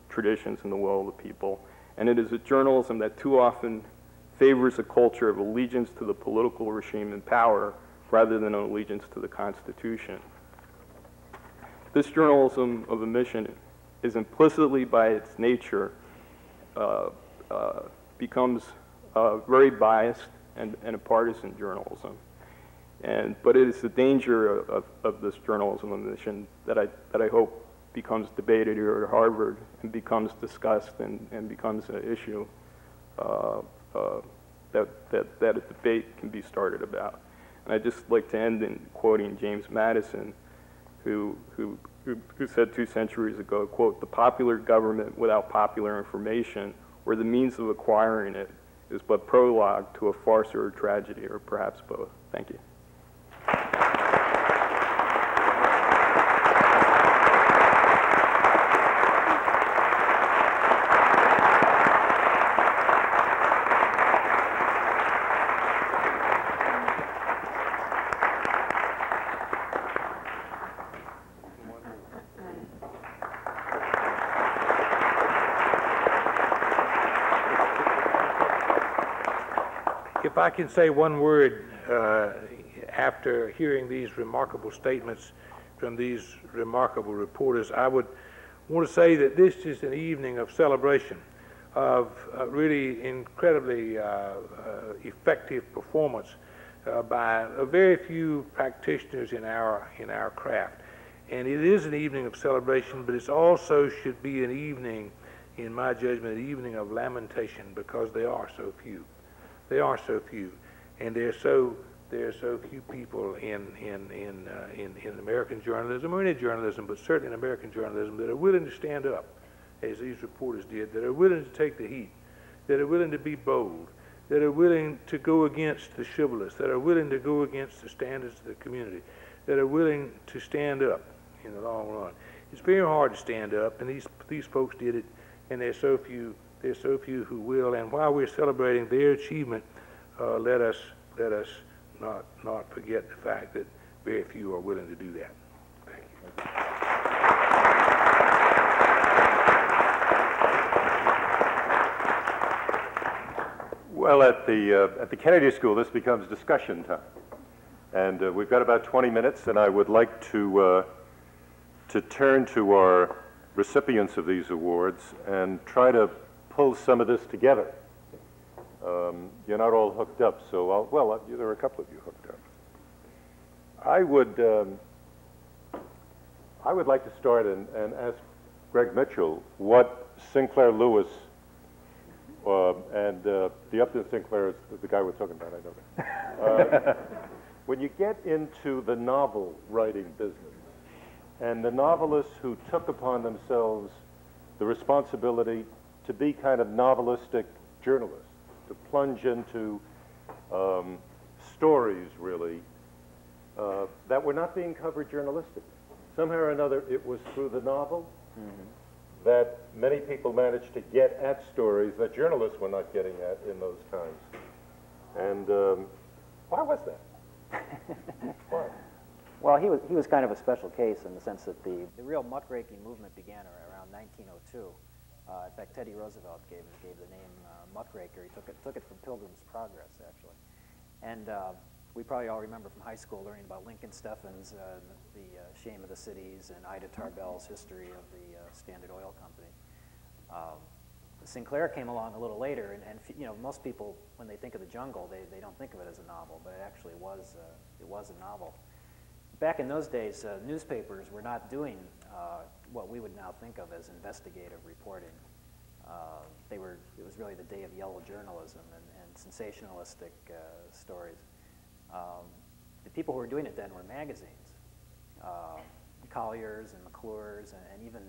S8: traditions and the will of the people. And it is a journalism that too often favors a culture of allegiance to the political regime in power rather than an allegiance to the Constitution. This journalism of omission is implicitly by its nature becomes very biased and a partisan journalism. But it is the danger of this journalism of omission that I hope becomes debated here at Harvard and becomes discussed and becomes an issue that a debate can be started about. And I'd just like to end in quoting James Madison, who said 2 centuries ago, quote, "The popular government without popular information or the means of acquiring it is but prologue to a farce or a tragedy, or perhaps both." Thank you.
S5: If I can say one word after hearing these remarkable statements from these remarkable reporters, I would want to say that this is an evening of celebration of really incredibly effective performance by a very few practitioners in our craft. And it is an evening of celebration, but it also should be an evening, in my judgment, an evening of lamentation, because they are so few. They are so few, and they're so there are so few people in American journalism, or any journalism, but certainly in American journalism, that are willing to stand up, as these reporters did, that are willing to take the heat, that are willing to be bold, that are willing to go against the chivalrous, that are willing to go against the standards of the community, that are willing to stand up in the long run. It's very hard to stand up, and these folks did it, and there's so few who will. And while we're celebrating their achievement, let us not forget the fact that very few are willing to do that. Thank you.
S1: Well, at the Kennedy School, this becomes discussion time, and we've got about 20 minutes, and I would like to turn to our recipients of these awards and try to pull some of this together. You're not all hooked up, so there are a couple of you hooked up. I would like to start and ask Greg Mitchell what Sinclair Lewis and the Upton Sinclair is the guy we're talking about, I know that. When you get into the novel writing business, and the novelists who took upon themselves the responsibility to be kind of novelistic journalists, to plunge into stories, really, that were not being covered journalistically. Somehow or another, it was through the novel that many people managed to get at stories that journalists were not getting at in those times. And why was that? Why?
S4: Well, he was kind of a special case in the sense that the real muckraking movement began around 1902. In fact, Teddy Roosevelt gave the name muckraker. He took it from Pilgrim's Progress, actually. And we probably all remember from high school learning about Lincoln Steffens, the Shame of the Cities, and Ida Tarbell's history of the Standard Oil Company. Sinclair came along a little later, and you know, most people, when they think of the jungle, they don't think of it as a novel, but it actually was a novel. Back in those days, newspapers were not doing what we would now think of as investigative reporting. It was really the day of yellow journalism and sensationalistic stories. The people who were doing it then were magazines, Collier's and McClure's, and even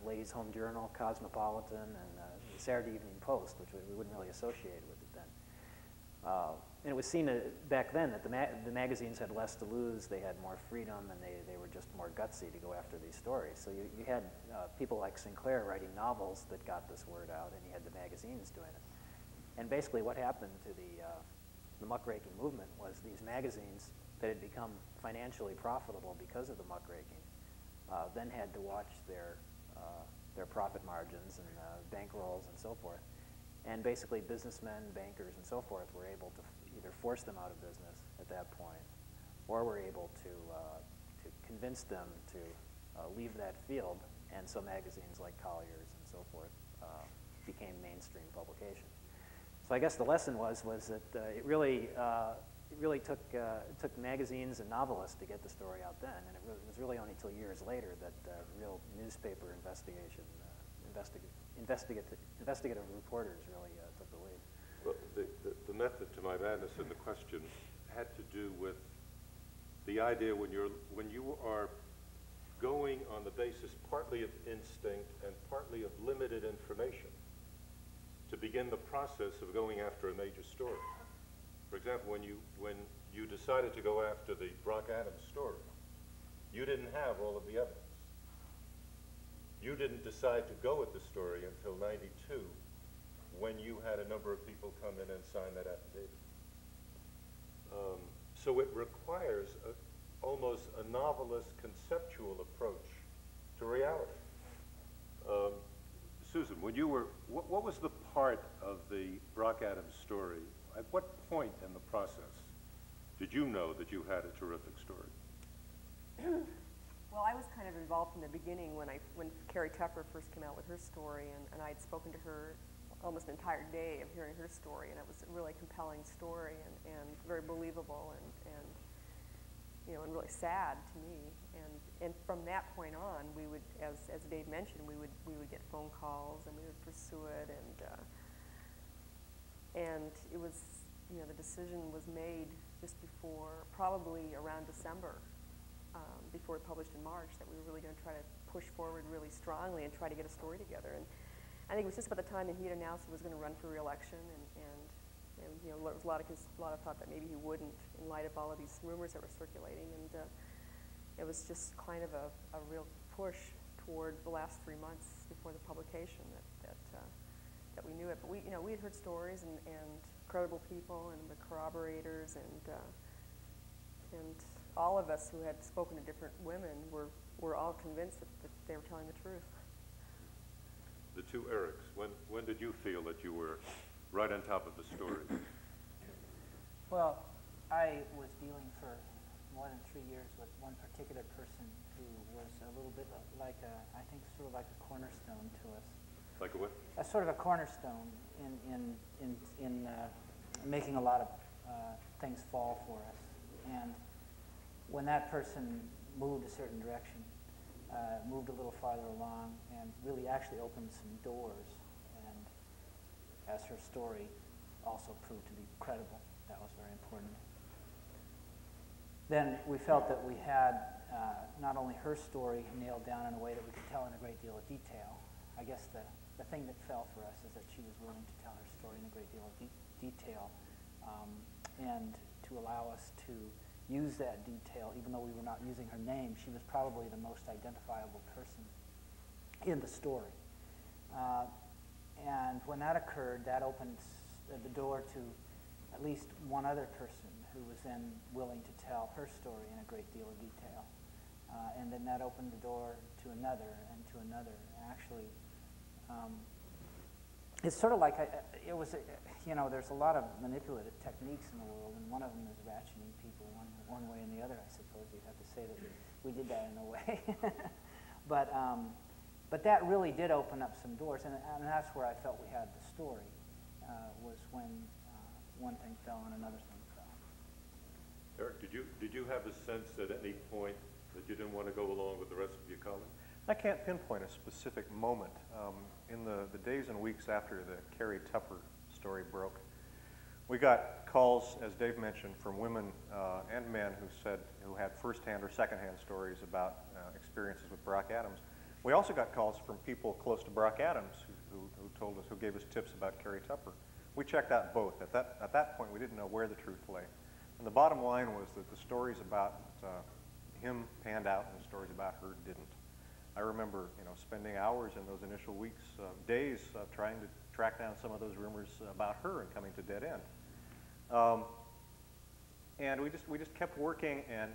S4: Ladies' Home Journal, Cosmopolitan, and the Saturday Evening Post, which we wouldn't really associate with it then. And it was seen back then that the magazines had less to lose, they had more freedom, and they were just more gutsy to go after these stories. So you had people like Sinclair writing novels that got this word out, and you had the magazines doing it. And basically what happened to the muckraking movement was these magazines that had become financially profitable because of the muckraking then had to watch their profit margins and bankrolls and so forth. And basically businessmen, bankers, and so forth were able to either force them out of business at that point, or were able to convince them to leave that field, and so magazines like Collier's and so forth became mainstream publications. So I guess the lesson was that it really took magazines and novelists to get the story out then, and it was really only until years later that real newspaper investigative reporters really took the lead.
S1: Well, the method to my madness in the question had to do with the idea when you are going on the basis partly of instinct and partly of limited information to begin the process of going after a major story. For example, when you decided to go after the Brock Adams story, you didn't have all of the evidence. You didn't decide to go with the story until '92, when you had a number of people come in and sign that affidavit. So it requires almost a novelist conceptual approach to reality. Susan, when you were, what was the part of the Brock Adams story? At what point in the process did you know that you had a terrific story?
S9: Well, I was kind of involved from the beginning when Carrie Tepper first came out with her story, and I had spoken to her almost an entire day of hearing her story, and it was a really compelling story and very believable and you know, and really sad to me. And from that point on, we would, as Dave mentioned, we would get phone calls and we would pursue it, and it was you know, the decision was made just before, probably around December, before it published in March, that we were really going to try to push forward really strongly and try to get a story together. And I think it was just about the time that he had announced he was going to run for re-election, and you know, there was a lot of thought that maybe he wouldn't in light of all of these rumors that were circulating, and it was just kind of a real push toward the last 3 months before the publication that we knew it. But we had heard stories and credible people and the corroborators and all of us who had spoken to different women were all convinced that they were telling the truth.
S1: The two Erics, when did you feel that you were right on top of the story?
S7: Well, I was dealing for more than 3 years with one particular person who was a little bit like I think sort of like a cornerstone to us.
S1: Like a what?
S7: A sort of a cornerstone in making a lot of things fall for us. And when that person moved a certain direction, moved a little farther along, and really actually opened some doors, and as her story also proved to be credible, that was very important. Then we felt that we had not only her story nailed down in a way that we could tell in a great deal of detail. I guess the thing that fell for us is that she was willing to tell her story in a great deal of detail, and to allow us to use that detail, even though we were not using her name. She was probably the most identifiable person in the story. And when that occurred, that opened the door to at least one other person who was then willing to tell her story in a great deal of detail. And then that opened the door to another and to another. Actually, it's sort of like, there's a lot of manipulative techniques in the world, and one of them is ratcheting people one way and the other, I suppose you'd have to say that we did that in a way. But that really did open up some doors, and that's where I felt we had the story, was when one thing fell and another thing fell.
S1: Eric, did you have a sense at any point that you didn't want to go along with the rest of your colleagues?
S10: I can't pinpoint a specific moment. In the days and weeks after the Carrie Tupper story broke, we got calls, as Dave mentioned, from women and men who had first-hand or second-hand stories about experiences with Brock Adams. We also got calls from people close to Brock Adams who gave us tips about Carrie Tupper. We checked out both. At that point, we didn't know where the truth lay. And the bottom line was that the stories about him panned out and the stories about her didn't. I remember, spending hours in those initial weeks, days, trying to track down some of those rumors about her and coming to dead end. And we just kept working, and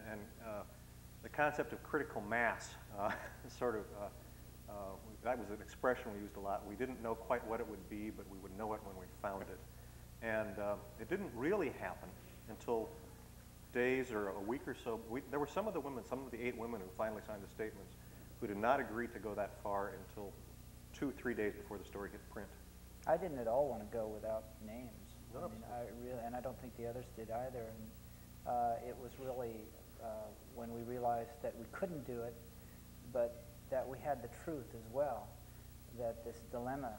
S10: the concept of critical mass that was an expression we used a lot. We didn't know quite what it would be, but we would know it when we found it. And it didn't really happen until days or a week or so. There were some of the 8 women who finally signed the statements who did not agree to go that far until 2-3 days before the story hit print.
S7: I didn't at all want to go without names.
S10: No.
S7: And I don't think the others did either. And it was really when we realized that we couldn't do it, but that we had the truth as well, that this dilemma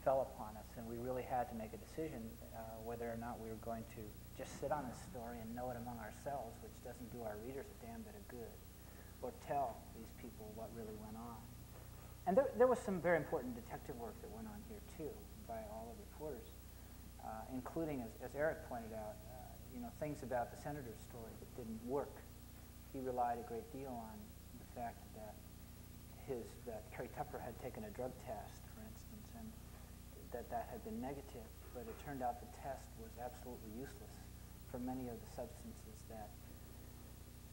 S7: fell upon us, and we really had to make a decision whether or not we were going to just sit on this story and know it among ourselves, which doesn't do our readers a damn bit of good, or tell these people what really went on. And there was some very important detective work that went on here, too, by all the reporters, including, as Eric pointed out, things about the senator's story that didn't work. He relied a great deal on the fact that Carrie Tupper had taken a drug test, for instance, and that had been negative, but it turned out the test was absolutely useless for many of the substances that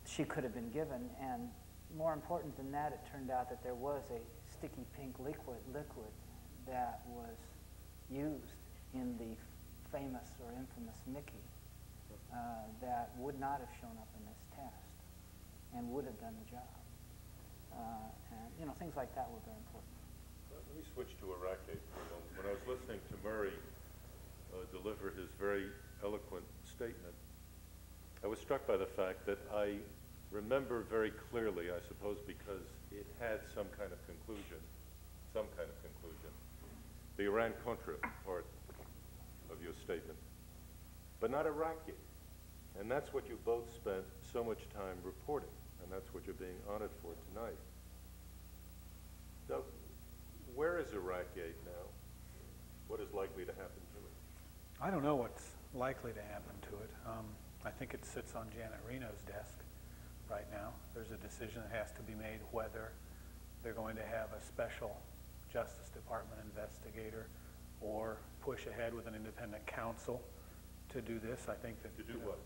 S7: she could have been given. And more important than that, it turned out that there was a sticky pink liquid that was used in the famous or infamous Mickey that would not have shown up in this test and would have done the job. And things like that were very important.
S1: Let me switch to Iraqgate for a moment. When I was listening to Murray deliver his very eloquent statement, I was struck by the fact that I remember very clearly, I suppose because it had some kind of conclusion, the Iran-Contra part of your statement. but not Iraqgate. And that's what you both spent so much time reporting, and that's what you're being honored for tonight. So, where is Iraqgate now? What is likely to happen to it?
S11: I don't know what's likely to happen to it. I think it sits on Janet Reno's desk right now. There's a decision that has to be made whether they're going to have a special Justice Department investigator or push ahead with an independent counsel to do this. I think that
S1: to do what?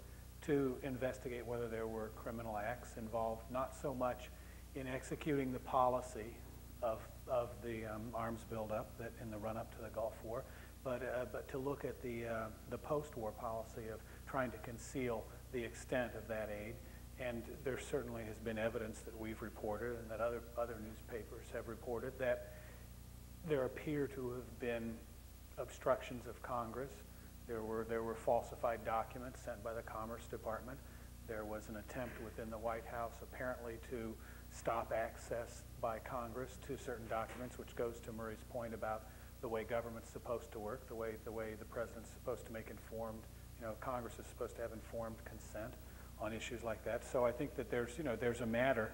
S11: To investigate whether there were criminal acts involved, not so much in executing the policy of the arms buildup that in the run-up to the Gulf War, but to look at the post-war policy of trying to conceal the extent of that aid. And there certainly has been evidence that we've reported and that other newspapers have reported that there appear to have been obstructions of Congress. There were falsified documents sent by the Commerce Department. There was an attempt within the White House apparently to stop access by Congress to certain documents, which goes to Murray's point about the way government's supposed to work, the way the president's supposed to make informed, Congress is supposed to have informed consent on issues like that. So I think that there's a matter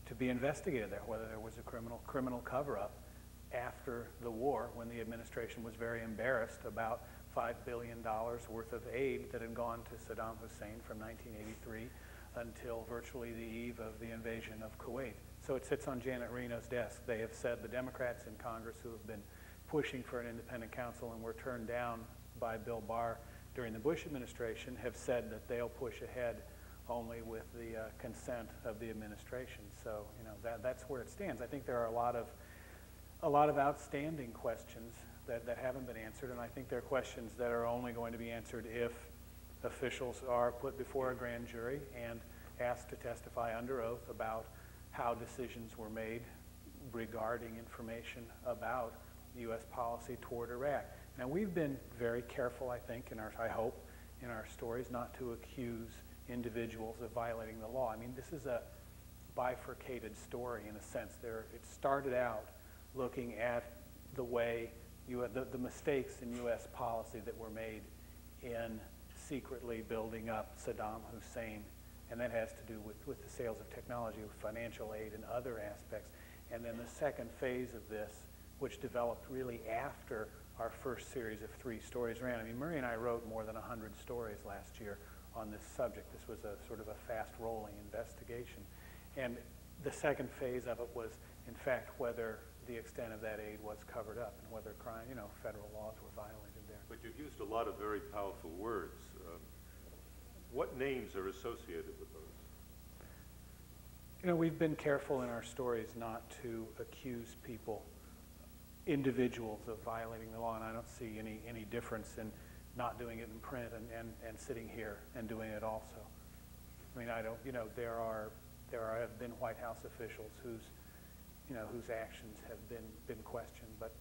S11: to be investigated there, whether there was a criminal cover-up after the war when the administration was very embarrassed about $5 billion worth of aid that had gone to Saddam Hussein from 1983 until virtually the eve of the invasion of Kuwait. So it sits on Janet Reno's desk. They have said, the Democrats in Congress who have been pushing for an independent counsel and were turned down by Bill Barr during the Bush administration, have said that they'll push ahead only with the consent of the administration. So that's where it stands. I think there are a lot of outstanding questions that haven't been answered, and I think there are questions that are only going to be answered if officials are put before a grand jury and asked to testify under oath about how decisions were made regarding information about U.S. policy toward Iraq. Now, we've been very careful, I think, I hope, in our stories not to accuse individuals of violating the law. I mean, this is a bifurcated story in a sense. It started out looking at the way the mistakes in U.S. policy that were made in secretly building up Saddam Hussein, and that has to do with the sales of technology, with financial aid and other aspects. And then the second phase of this, which developed really after our first series of 3 stories ran. I mean, Murray and I wrote more than 100 stories last year on this subject. This was a sort of a fast-rolling investigation. And the second phase of it was, in fact, whether the extent of that aid was covered up and whether federal laws were violated there.
S1: But you've used a lot of very powerful words. What names are associated with those?
S11: We've been careful in our stories not to accuse people, individuals, of violating the law, and I don't see any difference in not doing it in print and sitting here and doing it also. I mean, there have been White House officials whose actions have been questioned, but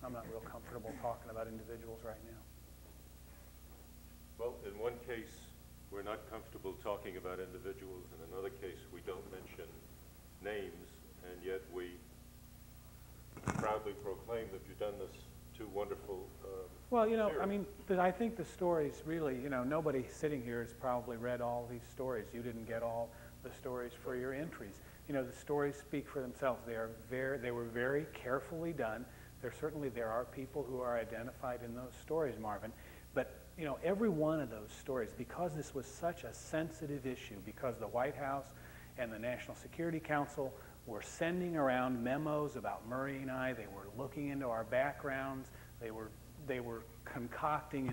S11: I'm not real comfortable talking about individuals right now.
S1: Well, in one case, we're not comfortable talking about individuals. In another case, we don't mention names, and yet we proudly proclaim that you've done this 2 wonderful
S11: well,
S1: series.
S11: I mean, I think the stories really, nobody sitting here has probably read all these stories. You didn't get all the stories for your entries. The stories speak for themselves. They were very carefully done. There are people who are identified in those stories, Marvin. But, every one of those stories, because this was such a sensitive issue, because the White House and the National Security Council were sending around memos about Murray and I, they were looking into our backgrounds, they were concocting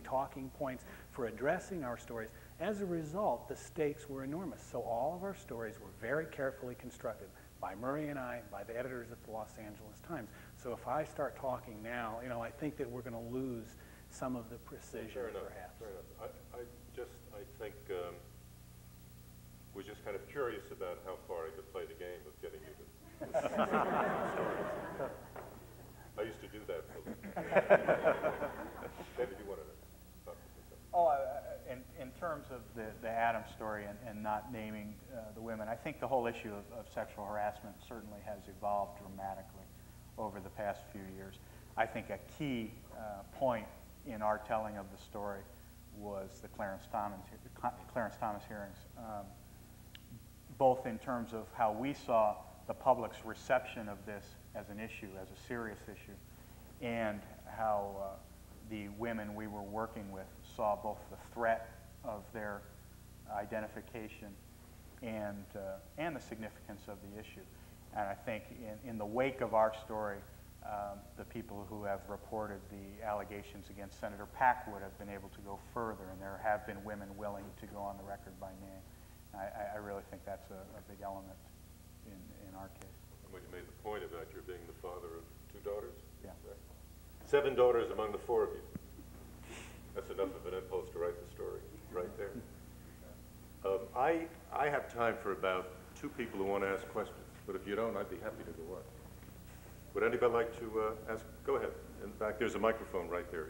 S11: talking points for addressing our stories. As a result, the stakes were enormous. So all of our stories were very carefully constructed by Murray and I, by the editors at the Los Angeles Times. So if I start talking now, I think that we're going to lose some of the precision, perhaps.
S1: Fair enough. I think was just kind of curious about how far I could play the game of getting you to stories. I used to do that for David, you wanted to talk about something?
S6: In terms of the Adams story and not naming the women, I think the whole issue of sexual harassment certainly has evolved dramatically over the past few years. I think a key point in our telling of the story was the Clarence Thomas hearings, both in terms of how we saw the public's reception of this as an issue, as a serious issue, and how the women we were working with saw both the threat of their identification and the significance of the issue. And I think in the wake of our story, the people who have reported the allegations against Senator Packwood have been able to go further, and there have been women willing to go on the record by name. I really think that's a big element in our case.
S1: And when you made the point about your being the father of 2 daughters?
S6: Yeah.
S1: Right. 7 daughters among the 4 of you. That's enough of an impulse to write the story right there. I have time for about 2 people who want to ask questions, but if you don't, I'd be happy to go on. Would anybody like to ask? Go ahead. In fact, there's a microphone right there.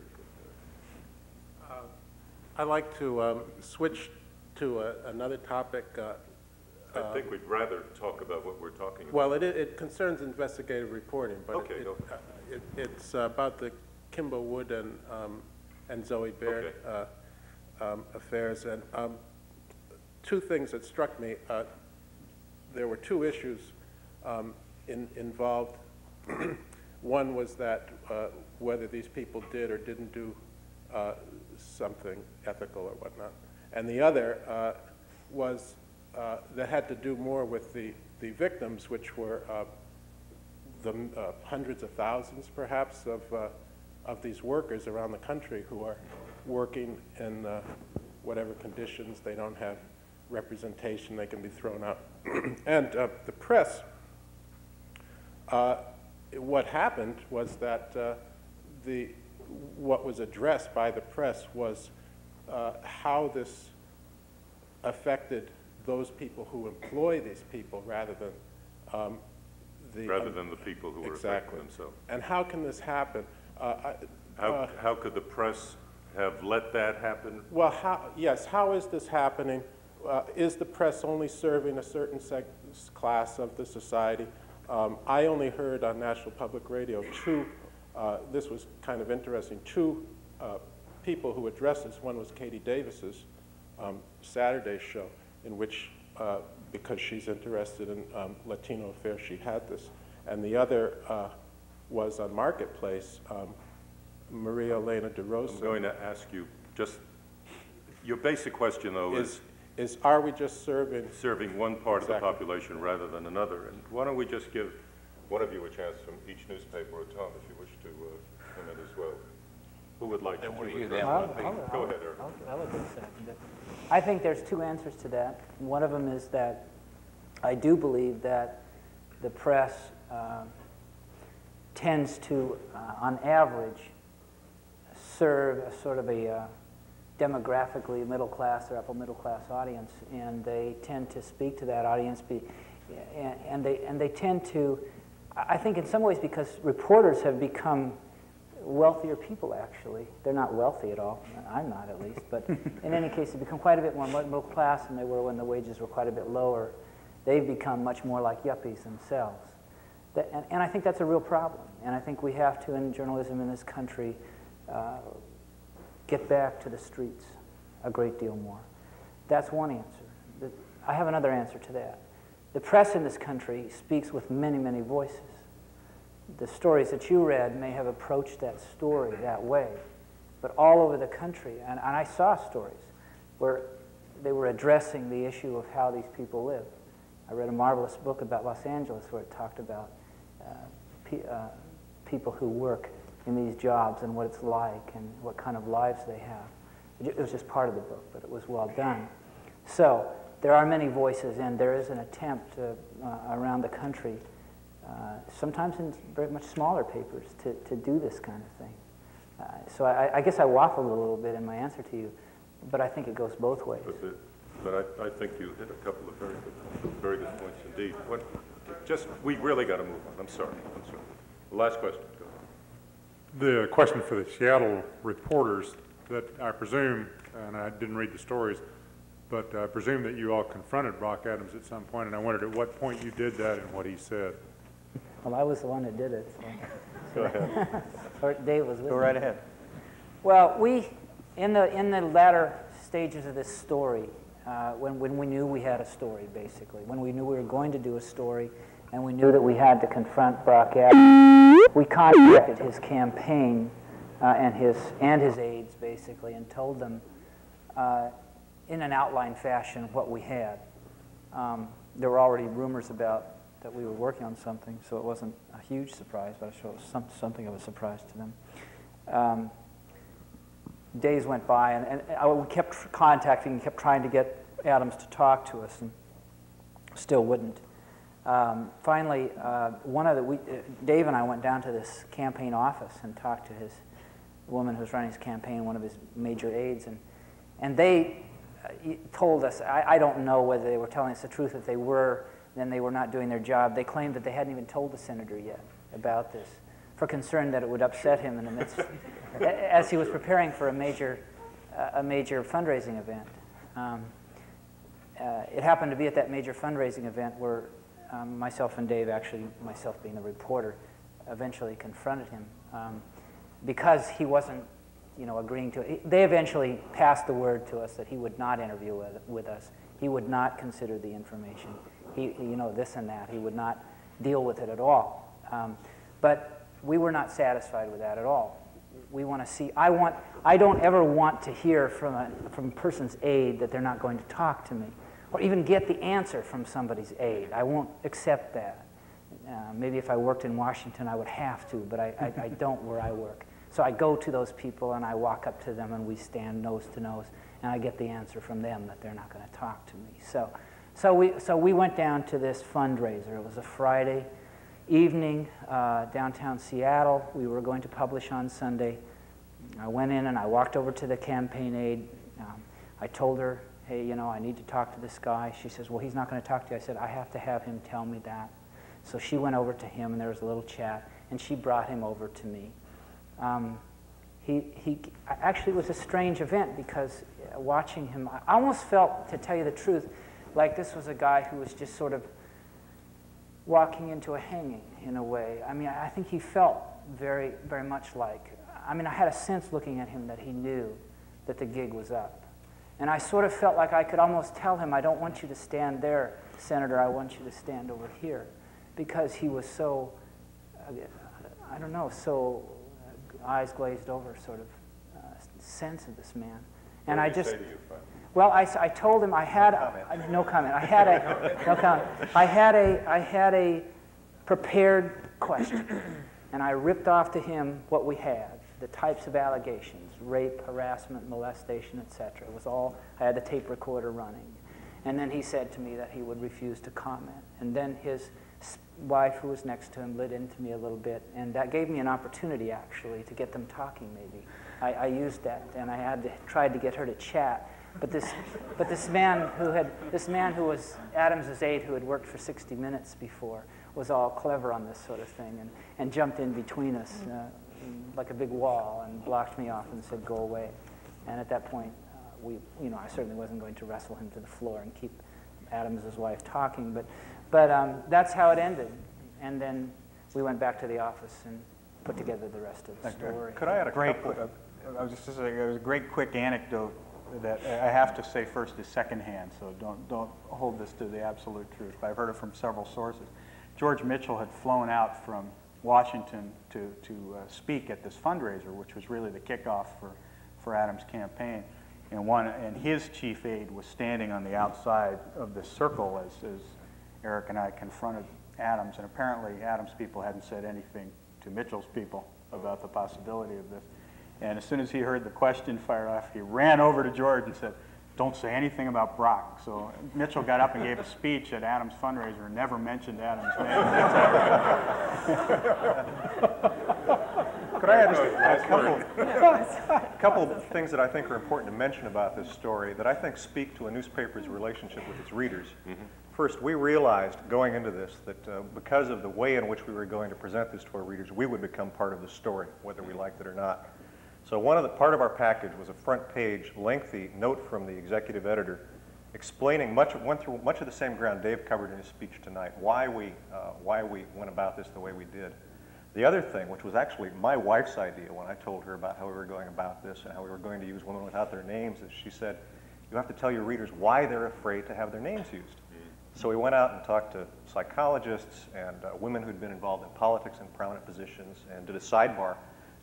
S12: I'd like to switch to another topic.
S1: I think we'd rather talk about what we're talking about.
S12: Well, it concerns investigative reporting, but
S1: okay,
S12: it's about the Kimber Wood and Zoe Baird affairs. And 2 things that struck me. There were 2 issues involved. One was that whether these people did or didn't do something ethical or whatnot. And the other was that had to do more with the victims, which were the hundreds of thousands, perhaps, of these workers around the country who are working in whatever conditions. They don't have representation. They can be thrown out. And the press, what happened was that what was addressed by the press was how this affected those people who employ these people rather than the people who were affecting themselves. And how can this happen?
S1: How could the press have let that happen?
S12: Well, how is this happening? Is the press only serving a certain class of the society? I only heard on National Public Radio 2, this was kind of interesting, 2 people who addressed this. One was Katie Davis's Saturday show, in which, because she's interested in Latino affairs, she had this. And the other was on Marketplace, Maria Elena DeRosa.
S1: I'm going to ask you just, your basic question, though, is
S12: are we just serving
S1: one part of the population rather than another? And why don't we just give one of you a chance from each newspaper, or Tom, if you wish to come in as well. Who would like to? Go ahead, Eric.
S7: I'll address that. I think there's 2 answers to that. One of them is that I do believe that the press tends to, on average, serve a sort of a demographically middle class or upper middle class audience, and they tend to speak to that audience, and they tend to, I think in some ways because reporters have become wealthier people, actually. They're not wealthy at all. I'm not, at least. But in any case, they've become quite a bit more middle class than they were when the wages were quite a bit lower. They've become much more like yuppies themselves. And I think that's a real problem. And I think we have to, in journalism in this country, get back to the streets a great deal more. That's one answer. I have another answer to that. The press in this country speaks with many, many voices. The stories that you read may have approached that story that way, but all over the country, and I saw stories where they were addressing the issue of how these people live. I read a marvelous book about Los Angeles where it talked about people who work in these jobs and what it's like and what kind of lives they have. It was just part of the book, but it was well done. So there are many voices, and there is an attempt around the country, sometimes in very much smaller papers, to do this kind of thing. So I guess I waffled a little bit in my answer to you, but I think it goes both ways.
S1: But I think you hit a couple of very good points indeed. We really got to move on. I'm sorry. The last question. Go ahead.
S13: The question for the Seattle reporters that I presume, and I didn't read the stories, but I presume that you all confronted Brock Adams at some point, and I wondered at what point you did that and what he said.
S7: Well, I was the one that did it. So.
S6: Go ahead.
S7: Or Dave was with me.
S6: Go right ahead.
S7: Well, in the latter stages of this story, when we knew we had a story, basically, when we knew we were going to do a story, and we knew that we had to confront Brock Adams, we contacted his campaign and his aides, basically, and told them in an outline fashion what we had. There were already rumors about that we were working on something, so it wasn't a huge surprise, but I'm sure it was something of a surprise to them. Days went by, and we kept contacting and kept trying to get Adams to talk to us, and still wouldn't. Finally, Dave and I went down to this campaign office and talked to his woman who was running his campaign, one of his major aides, and they told us, I don't know whether they were telling us the truth. If they were, then they were not doing their job. They claimed that they hadn't even told the senator yet about this, for concern that it would upset him in the midst, as he was preparing for a major fundraising event. It happened to be at that major fundraising event where myself and Dave, actually myself being the reporter, eventually confronted him because he wasn't, agreeing to it. They eventually passed the word to us that he would not interview with us. He would not consider the information. He this and that. He would not deal with it at all. But we were not satisfied with that at all. We want to see. I don't ever want to hear from a person's aide that they're not going to talk to me, or even get the answer from somebody's aide. I won't accept that. Maybe if I worked in Washington, I would have to, but I don't where I work. So I go to those people and I walk up to them and we stand nose to nose, and I get the answer from them that they're not going to talk to me. So we went down to this fundraiser. It was a Friday evening, downtown Seattle. We were going to publish on Sunday. I went in and I walked over to the campaign aide. I told her, hey, I need to talk to this guy. She says, well, he's not going to talk to you. I said, I have to have him tell me that. So she went over to him, and there was a little chat, and she brought him over to me. Actually, it was a strange event because watching him, I almost felt, to tell you the truth, like this was a guy who was just sort of walking into a hanging in a way. I mean, I think he felt very, very much like, I had a sense looking at him that he knew that the gig was up. And I sort of felt like I could almost tell him, I don't want you to stand there, Senator, I want you to stand over here. Because he was so, I don't know, so eyes glazed over sort of sense of this man. And I just, well, I told him I had, no comment, I had a prepared question. And I ripped off to him what we had, the types of allegations, rape, harassment, molestation, etc. It was all, I had the tape recorder running. And then he said to me that he would refuse to comment. And then his wife, who was next to him, lit into me a little bit, and that gave me an opportunity, actually, to get them talking, maybe. I used that, and I tried to get her to chat. But this man who was Adams's aide, who had worked for 60 Minutes before, was all clever on this sort of thing, and jumped in between us like a big wall and blocked me off and said, go away. And at that point, I certainly wasn't going to wrestle him to the floor and keep Adams's wife talking, but that's how it ended. And then we went back to the office and put together the rest of the story.
S10: Could I add a couple?
S6: I was just saying, it was a great quick anecdote that I have to say first is secondhand, so don't hold this to the absolute truth. But I've heard it from several sources. George Mitchell had flown out from Washington to speak at this fundraiser, which was really the kickoff for Adams' campaign. And his chief aide was standing on the outside of this circle as Eric and I confronted Adams, and apparently Adams' people hadn't said anything to Mitchell's people about the possibility of this. And as soon as he heard the question fired off, he ran over to George and said, don't say anything about Brock. So Mitchell got up and gave a speech at Adams' fundraiser and never mentioned Adams' name.
S10: Could I add just a couple of things that I think are important to mention about this story that I think speak to a newspaper's relationship with its readers? Mm-hmm. First, we realized going into this that because of the way in which we were going to present this to our readers, we would become part of the story, whether we liked it or not. So part of our package was a front-page, lengthy note from the executive editor explaining went through much of the same ground Dave covered in his speech tonight, why we went about this the way we did. The other thing, which was actually my wife's idea when I told her about how we were going about this and how we were going to use women without their names, is she said, you have to tell your readers why they're afraid to have their names used. So we went out and talked to psychologists and women who'd been involved in politics in prominent positions and did a sidebar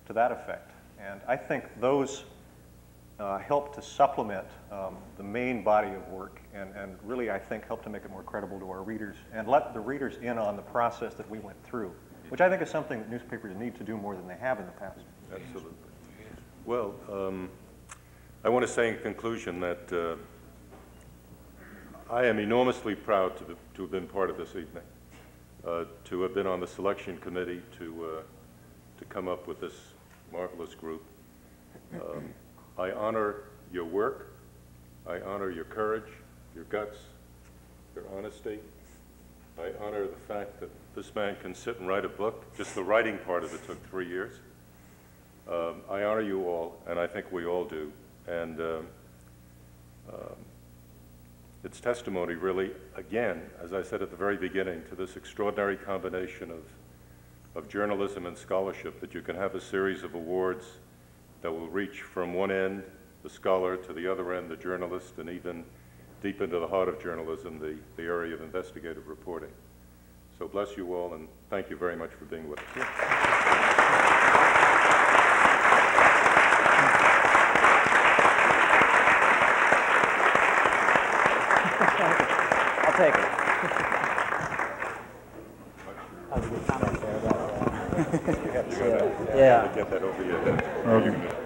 S10: to that effect. And I think those help to supplement the main body of work and really, I think, help to make it more credible to our readers and let the readers in on the process that we went through, which I think is something that newspapers need to do more than they have in the past.
S1: Absolutely. Well, I want to say in conclusion that I am enormously proud to have been part of this evening, to have been on the selection committee to come up with this marvelous group. I honor your work. I honor your courage, your guts, your honesty. I honor the fact that this man can sit and write a book. Just the writing part of it took 3 years. I honor you all, and I think we all do. And it's testimony, really, again, as I said at the very beginning, to this extraordinary combination of journalism and scholarship, that you can have a series of awards that will reach from one end, the scholar, to the other end, the journalist, and even deep into the heart of journalism, the area of investigative reporting. So bless you all, and thank you very much for being with us.
S7: I'll take it.
S1: You have to go down.
S7: Yeah.
S1: Get that over your head.